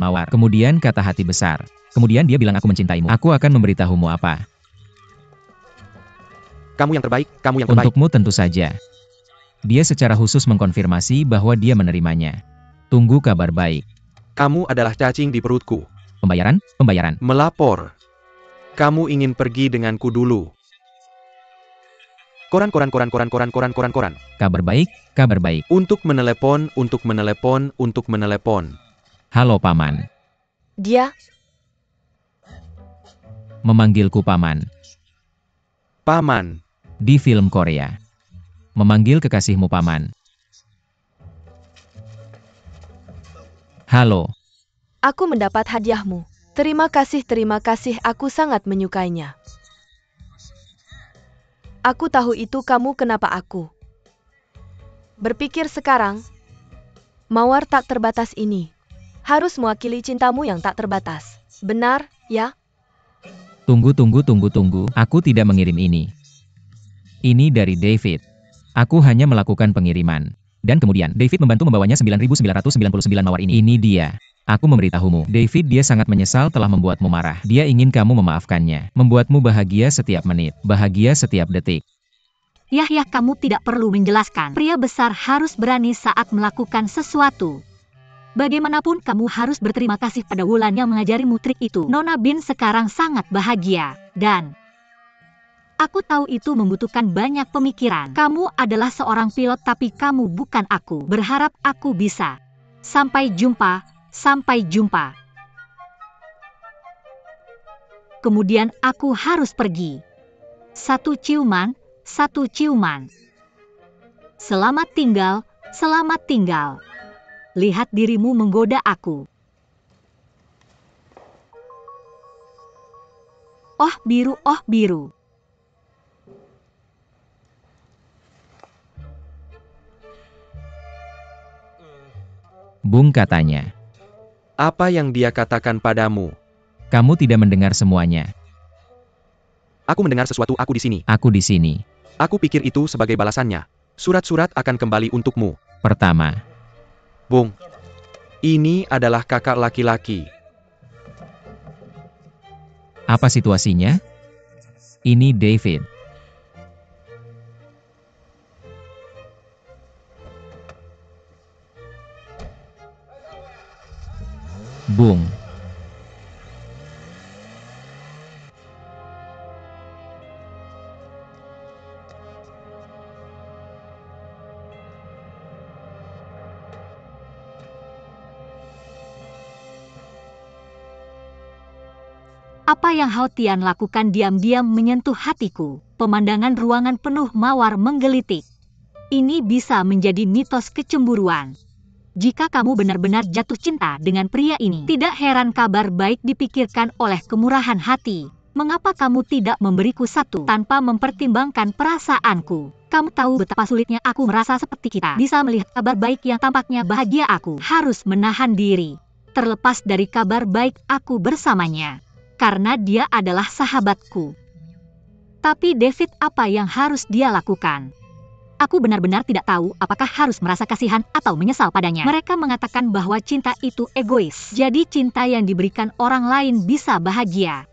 mawar. Kemudian kata hati besar. Kemudian dia bilang aku mencintaimu. Aku akan memberitahumu apa. Kamu yang terbaik, kamu yang terbaik. Untukmu tentu saja. Dia secara khusus mengkonfirmasi bahwa dia menerimanya. Tunggu kabar baik. Kamu adalah cacing di perutku. Pembayaran? Pembayaran. Melapor. Kamu ingin pergi denganku dulu. Koran. Kabar baik, kabar baik. Untuk menelepon. Halo Paman. Dia? Memanggilku Paman. Paman. Di film Korea. Memanggil kekasihmu Paman. Halo. Aku mendapat hadiahmu. Terima kasih, aku sangat menyukainya. Aku tahu itu kamu kenapa aku. Berpikir sekarang, mawar tak terbatas ini harus mewakili cintamu yang tak terbatas. Benar, ya? Tunggu. Aku tidak mengirim ini. Ini dari David. Aku hanya melakukan pengiriman. Dan kemudian, David membantu membawanya 9.999 mawar ini. Ini dia. Aku memberitahumu, David, dia sangat menyesal telah membuatmu marah. Dia ingin kamu memaafkannya. Membuatmu bahagia setiap menit. Bahagia setiap detik. Yahya, kamu tidak perlu menjelaskan. Pria besar harus berani saat melakukan sesuatu. Bagaimanapun kamu harus berterima kasih pada Wulan yang mengajarimu trik itu. Nona Bin sekarang sangat bahagia. Dan aku tahu itu membutuhkan banyak pemikiran. Kamu adalah seorang pilot tapi kamu bukan aku. Berharap aku bisa. Sampai jumpa. Kemudian aku harus pergi. Satu ciuman. Selamat tinggal. Lihat dirimu menggoda aku. Oh biru. Bung katanya. Apa yang dia katakan padamu? Kamu tidak mendengar semuanya. Aku mendengar sesuatu, aku di sini. Aku di sini. Aku pikir itu sebagai balasannya. Surat-surat akan kembali untukmu. Pertama. Bung. Ini adalah kakak laki-laki. Apa situasinya? Ini David. Bung. Apa yang Hao Tian lakukan diam-diam menyentuh hatiku. Pemandangan ruangan penuh mawar menggelitik. Ini bisa menjadi mitos kecemburuan. Jika kamu benar-benar jatuh cinta dengan pria ini, tidak heran kabar baik dipikirkan oleh kemurahan hati. Mengapa kamu tidak memberiku satu tanpa mempertimbangkan perasaanku? Kamu tahu betapa sulitnya aku merasa seperti kita. Bisa melihat kabar baik yang tampaknya bahagia, aku harus menahan diri. Terlepas dari kabar baik, aku bersamanya. Karena dia adalah sahabatku. Tapi David, apa yang harus dia lakukan? Aku benar-benar tidak tahu apakah harus merasa kasihan atau menyesal padanya. Mereka mengatakan bahwa cinta itu egois. Jadi cinta yang diberikan orang lain bisa bahagia.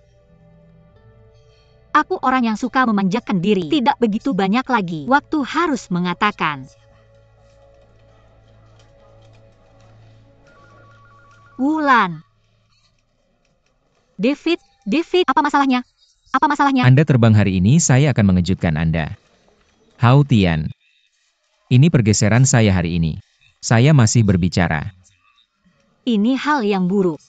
Aku orang yang suka memanjakan diri. Tidak begitu banyak lagi waktu harus mengatakan. Wulan. David, apa masalahnya? Apa masalahnya? Anda terbang hari ini, saya akan mengejutkan Anda. Hao Tian. Ini pergeseran saya hari ini. Saya masih berbicara. Ini hal yang buruk.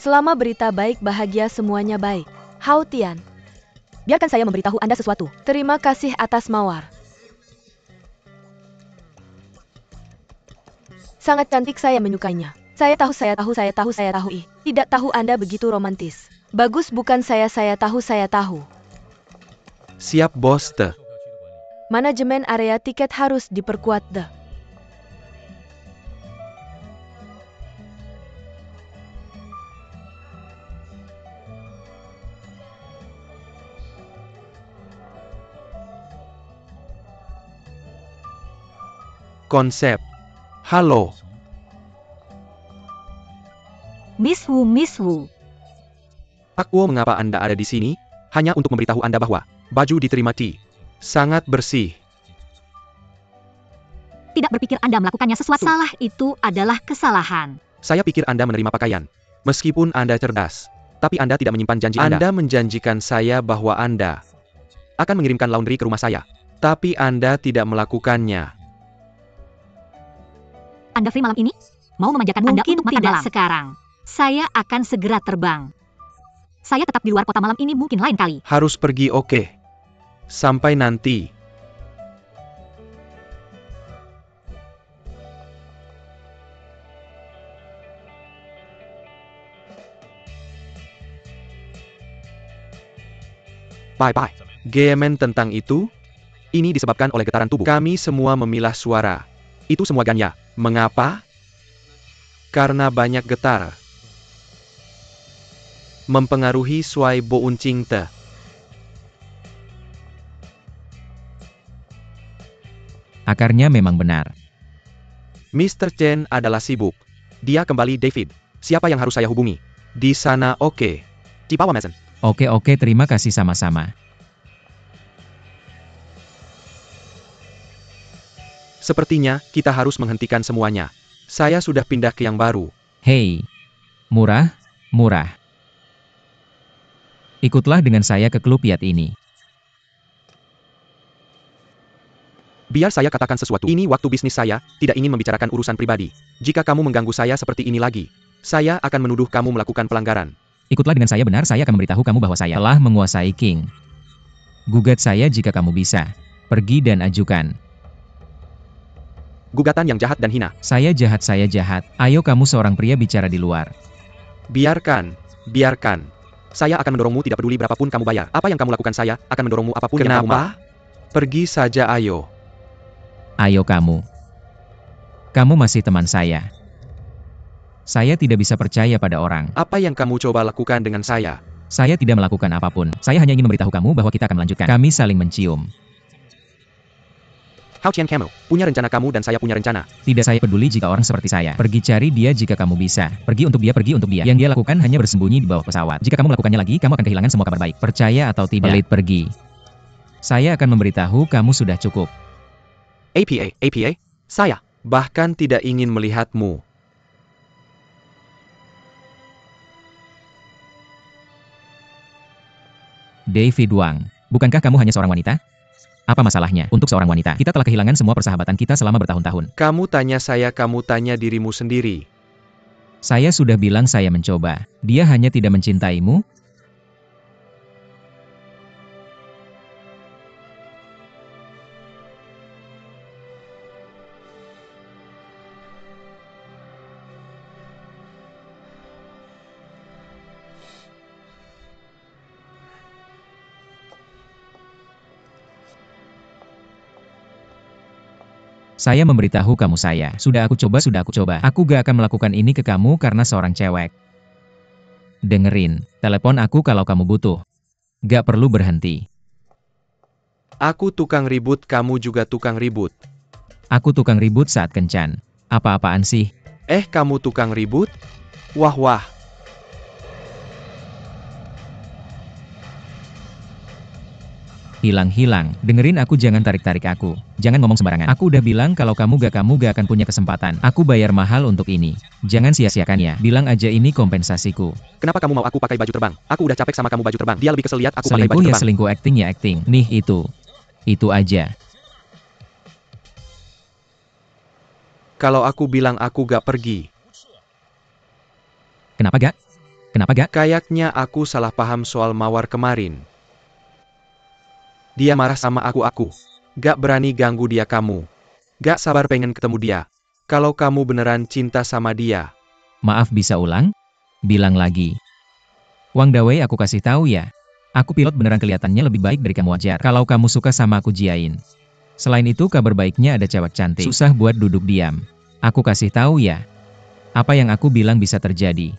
Selama berita baik bahagia semuanya baik. Hao Tian. Biarkan saya memberitahu Anda sesuatu. Terima kasih atas mawar. Sangat cantik, saya menyukainya. Saya tahu. Tidak tahu Anda begitu romantis. Bagus bukan saya tahu. Siap bos te. Manajemen area tiket harus diperkuat deh. Konsep. Halo. Miss Wu. Aku mengapa Anda ada di sini? Hanya untuk memberitahu Anda bahwa baju diterima Ti. Sangat bersih. Tidak berpikir Anda melakukannya sesuatu. Salah itu adalah kesalahan. Saya pikir Anda menerima pakaian. Meskipun Anda cerdas. Tapi Anda tidak menyimpan janji Anda. Anda menjanjikan saya bahwa Anda akan mengirimkan laundry ke rumah saya. Tapi Anda tidak melakukannya. Anda free malam ini? Mau memanjakan Anda untuk makan malam? Sekarang. Saya akan segera terbang. Saya tetap di luar kota malam ini, mungkin lain kali. Harus pergi, oke. Sampai nanti. Bye-bye. Gemen tentang itu? Ini disebabkan oleh getaran tubuh. Kami semua memilah suara. Itu semua Ganya. Mengapa? Karena banyak getar. Mempengaruhi Suai Bo Uncing Te. Akarnya memang benar. Mr. Chen adalah sibuk. Dia kembali David. Siapa yang harus saya hubungi? Di sana oke. Cipawa Mason. Oke, terima kasih sama-sama. Sepertinya, kita harus menghentikan semuanya. Saya sudah pindah ke yang baru. Hei. Murah. Ikutlah dengan saya ke klub Yat ini. Biar saya katakan sesuatu. Ini waktu bisnis saya, tidak ingin membicarakan urusan pribadi. Jika kamu mengganggu saya seperti ini lagi, saya akan menuduh kamu melakukan pelanggaran. Ikutlah dengan saya, benar, saya akan memberitahu kamu bahwa saya telah menguasai King. Gugat saya jika kamu bisa. Pergi dan ajukan. Gugatan yang jahat dan hina. Saya jahat. Ayo kamu seorang pria bicara di luar. Biarkan. Saya akan mendorongmu tidak peduli berapapun kamu bayar. Apa yang kamu lakukan, saya akan mendorongmu apapun yang kamu mau. Pergi saja, ayo. Ayo kamu. Kamu masih teman saya. Saya tidak bisa percaya pada orang. Apa yang kamu coba lakukan dengan saya? Saya tidak melakukan apapun. Saya hanya ingin memberitahu kamu bahwa kita akan melanjutkan. Kami saling mencium. Hao Qian, kamu punya rencana, kamu dan saya punya rencana. Tidak, saya peduli jika orang seperti saya. Pergi cari dia jika kamu bisa. Pergi untuk dia. Yang dia lakukan hanya bersembunyi di bawah pesawat. Jika kamu melakukannya lagi, kamu akan kehilangan semua kabar baik. Percaya atau tidak. Pelit, pergi. Saya akan memberitahu kamu sudah cukup. APA, saya bahkan tidak ingin melihatmu. David Wang, bukankah kamu hanya seorang wanita? Apa masalahnya? Untuk seorang wanita, kita telah kehilangan semua persahabatan kita selama bertahun-tahun. Kamu tanya saya, kamu tanya dirimu sendiri. Saya sudah bilang saya mencoba. Dia hanya tidak mencintaimu? Saya memberitahu kamu saya. Sudah aku coba. Aku gak akan melakukan ini ke kamu karena seorang cewek. Dengerin, telepon aku kalau kamu butuh. Gak perlu berhenti. Aku tukang ribut, kamu juga tukang ribut. Aku tukang ribut saat kencan. Apa-apaan sih? Kamu tukang ribut? Wah. Hilang-hilang, dengerin aku, jangan tarik-tarik aku. Jangan ngomong sembarangan. Aku udah bilang kalau kamu gak akan punya kesempatan. Aku bayar mahal untuk ini. Jangan sia-siakannya. Bilang aja ini kompensasiku. Kenapa kamu mau aku pakai baju terbang? Aku udah capek sama kamu baju terbang. Dia lebih kesel lihat aku pakai baju Selingkuh ya terbang. selingkuh, acting ya acting. Nih itu. Itu aja. Kalau aku bilang aku gak pergi. Kenapa gak? Kenapa gak? Kayaknya aku salah paham soal Mawar kemarin. Dia marah sama aku. Gak berani ganggu dia kamu. Gak sabar pengen ketemu dia. Kalau kamu beneran cinta sama dia. Maaf, bisa ulang? Bilang lagi. Wang Dawei, aku kasih tahu ya. Aku pilot beneran kelihatannya lebih baik dari kamu wajar. Kalau kamu suka sama aku, Jiain. Selain itu kabar baiknya ada cewek cantik. Susah buat duduk diam. Aku kasih tahu ya. Apa yang aku bilang bisa terjadi.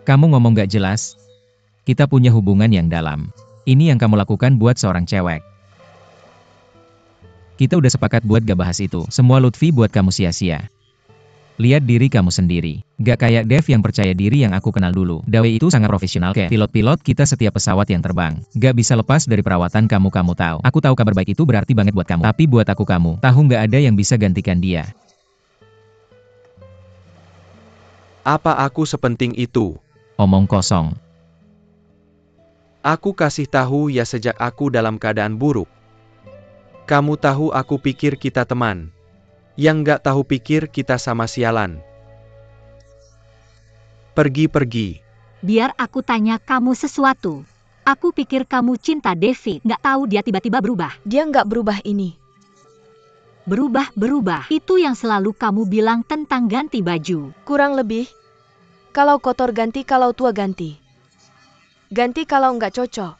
Kamu ngomong gak jelas. Kita punya hubungan yang dalam. Ini yang kamu lakukan buat seorang cewek. Kita udah sepakat buat gak bahas itu. Semua Lutfi buat kamu sia-sia. Lihat diri kamu sendiri. Gak kayak Dev yang percaya diri yang aku kenal dulu. Dawei itu sangat profesional ke. Pilot-pilot kita setiap pesawat yang terbang. Gak bisa lepas dari perawatan kamu tahu. Aku tahu kabar baik itu berarti banget buat kamu. Tapi buat aku kamu, tahu gak ada yang bisa gantikan dia. Apa aku sepenting itu? Omong kosong. Aku kasih tahu ya sejak aku dalam keadaan buruk. Kamu tahu aku pikir kita teman. Yang gak tahu pikir kita sama sialan. Pergi. Biar aku tanya kamu sesuatu. Aku pikir kamu cinta David, nggak tahu dia tiba-tiba berubah. Dia nggak berubah ini. Berubah. Itu yang selalu kamu bilang tentang ganti baju. Kurang lebih. Kalau kotor ganti, kalau tua ganti. Ganti kalau nggak cocok.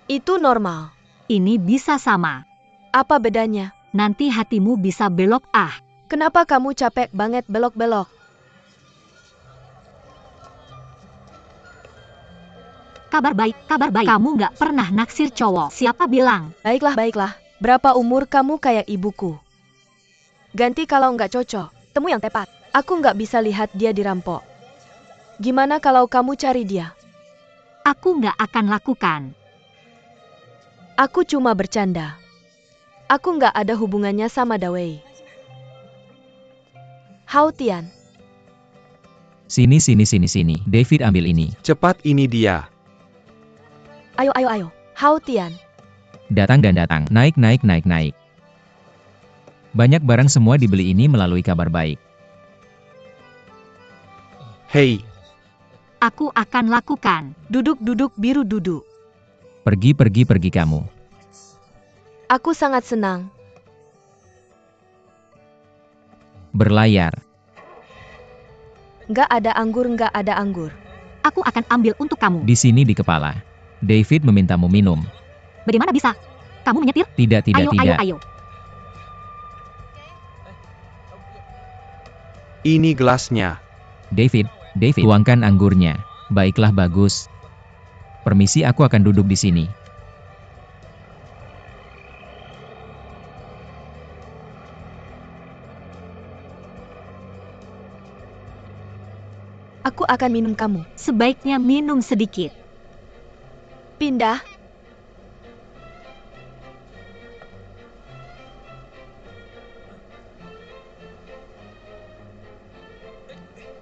Itu normal. Ini bisa sama. Apa bedanya? Nanti hatimu bisa belok ah. Kenapa kamu capek banget belok-belok? Kabar baik. Kamu nggak pernah naksir cowok. Siapa bilang? Baiklah. Berapa umur kamu kayak ibuku? Ganti kalau nggak cocok. Temu yang tepat. Aku nggak bisa lihat dia dirampok. Gimana kalau kamu cari dia? Aku nggak akan lakukan. Aku cuma bercanda. Aku nggak ada hubungannya sama Dawei. Hao Tian. Sini. David ambil ini. Cepat, ini dia. Ayo. Hao Tian. Datang dan datang. Naik. Banyak barang semua dibeli ini melalui kabar baik. Hei. Aku akan lakukan. Duduk biru duduk. Pergi kamu. Aku sangat senang. Berlayar. Nggak ada anggur. Aku akan ambil untuk kamu. Di sini di kepala. David memintamu minum. Bagaimana bisa? Kamu menyetir? Tidak. Ayo. Ini gelasnya. David, tuangkan anggurnya. Baiklah, bagus. Permisi, aku akan duduk di sini. Aku akan minum kamu. Sebaiknya minum sedikit. Pindah.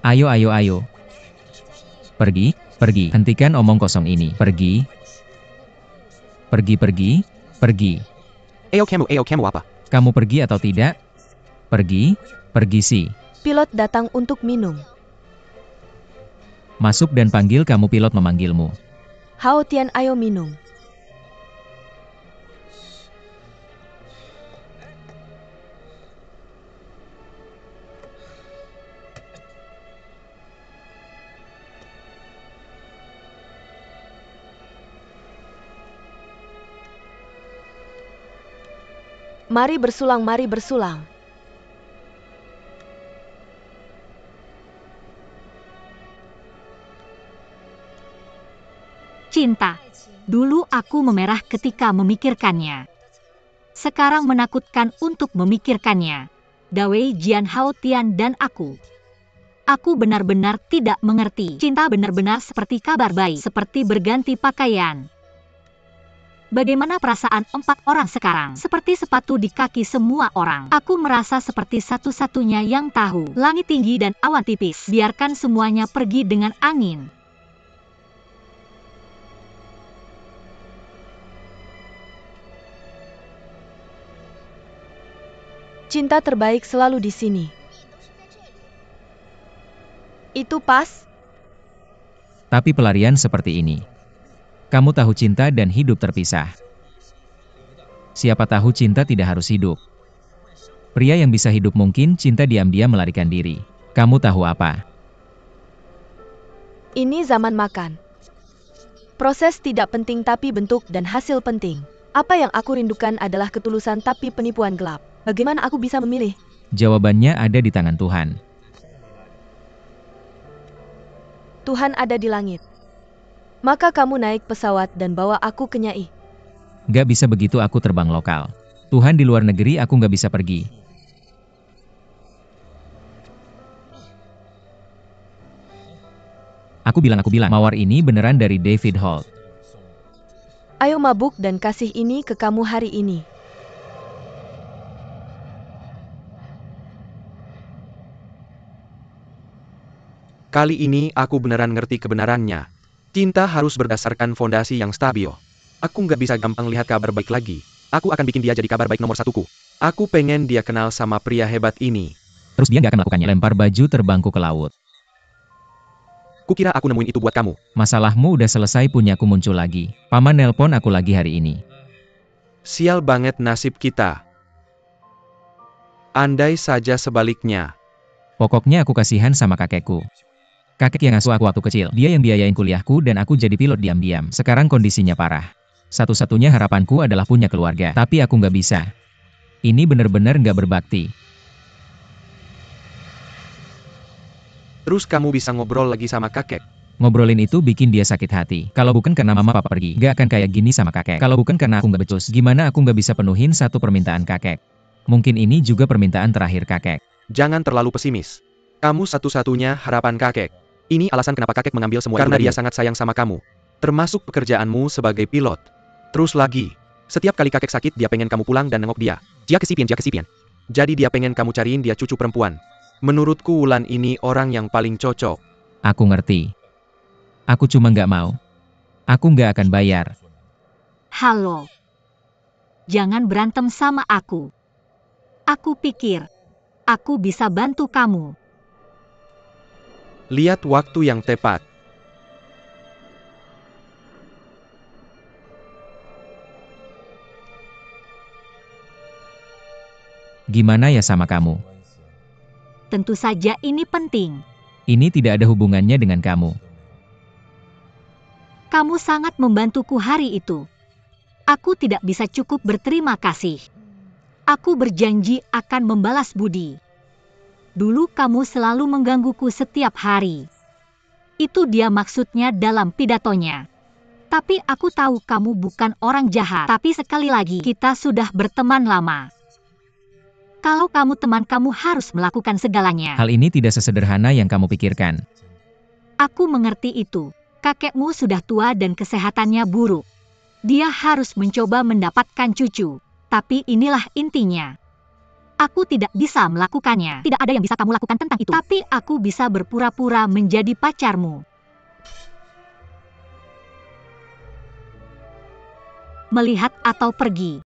Ayo. Pergi. Hentikan omong kosong ini. Pergi. Ayo kamu apa? Kamu pergi atau tidak? Pergi sih. Pilot datang untuk minum. Masuk dan panggil, kamu pilot memanggilmu. Hao Tian, ayo minum. Mari bersulang. Cinta. Dulu aku memerah ketika memikirkannya. Sekarang menakutkan untuk memikirkannya. Dawei Jian, Hao Tian dan aku. Aku benar-benar tidak mengerti. Cinta benar-benar seperti kabar bayi, seperti berganti pakaian. Bagaimana perasaan 4 orang sekarang? Seperti sepatu di kaki semua orang. Aku merasa seperti satu-satunya yang tahu. Langit tinggi dan awan tipis. Biarkan semuanya pergi dengan angin. Cinta terbaik selalu di sini. Itu pas? Tapi pelarian seperti ini. Kamu tahu cinta dan hidup terpisah. Siapa tahu cinta tidak harus hidup. Pria yang bisa hidup mungkin cinta diam-diam melarikan diri. Kamu tahu apa? Ini zaman makan. Proses tidak penting tapi bentuk dan hasil penting. Apa yang aku rindukan adalah ketulusan tapi penipuan gelap. Bagaimana aku bisa memilih? Jawabannya ada di tangan Tuhan. Tuhan ada di langit. Maka kamu naik pesawat dan bawa aku ke Nyai. Gak bisa begitu, aku terbang lokal. Tuhan di luar negeri, aku gak bisa pergi. Aku bilang, mawar ini beneran dari David Holt. Ayo mabuk dan kasih ini ke kamu hari ini. Kali ini aku beneran ngerti kebenarannya. Cinta harus berdasarkan fondasi yang stabil. Aku nggak bisa gampang lihat kabar baik lagi. Aku akan bikin dia jadi kabar baik nomor 1ku. Aku pengen dia kenal sama pria hebat ini. Terus dia nggak akan melakukannya. Lempar baju terbangku ke laut. Kukira aku nemuin itu buat kamu. Masalahmu udah selesai, punyaku muncul lagi. Paman nelpon aku lagi hari ini. Sial banget nasib kita. Andai saja sebaliknya. Pokoknya aku kasihan sama kakekku. Kakek yang ngasuh aku waktu kecil. Dia yang biayain kuliahku dan aku jadi pilot diam-diam. Sekarang kondisinya parah. Satu-satunya harapanku adalah punya keluarga. Tapi aku nggak bisa. Ini bener-bener nggak berbakti. Terus kamu bisa ngobrol lagi sama kakek? Ngobrolin itu bikin dia sakit hati. Kalau bukan karena mama papa pergi, nggak akan kayak gini sama kakek. Kalau bukan karena aku nggak becus, gimana aku nggak bisa penuhin satu permintaan kakek? Mungkin ini juga permintaan terakhir kakek. Jangan terlalu pesimis. Kamu satu-satunya harapan kakek. Ini alasan kenapa kakek mengambil semua karena dia sangat sayang sama kamu. Termasuk pekerjaanmu sebagai pilot. Terus lagi, setiap kali kakek sakit dia pengen kamu pulang dan nengok dia. Dia kesepian. Jadi dia pengen kamu cariin dia cucu perempuan. Menurutku Wulan ini orang yang paling cocok. Aku ngerti. Aku cuma nggak mau. Aku nggak akan bayar. Halo. Jangan berantem sama aku. Aku pikir aku bisa bantu kamu. Lihat waktu yang tepat. Gimana ya sama kamu? Tentu saja ini penting. Ini tidak ada hubungannya dengan kamu. Kamu sangat membantuku hari itu. Aku tidak bisa cukup berterima kasih. Aku berjanji akan membalas budi. Dulu kamu selalu menggangguku setiap hari. Itu dia maksudnya dalam pidatonya. Tapi aku tahu kamu bukan orang jahat. Tapi sekali lagi, kita sudah berteman lama. Kalau kamu teman, kamu harus melakukan segalanya. Hal ini tidak sesederhana yang kamu pikirkan. Aku mengerti itu. Kakekmu sudah tua dan kesehatannya buruk. Dia harus mencoba mendapatkan cucu. Tapi inilah intinya. Aku tidak bisa melakukannya. Tidak ada yang bisa kamu lakukan tentang itu. Tapi aku bisa berpura-pura menjadi pacarmu. Melihat atau pergi.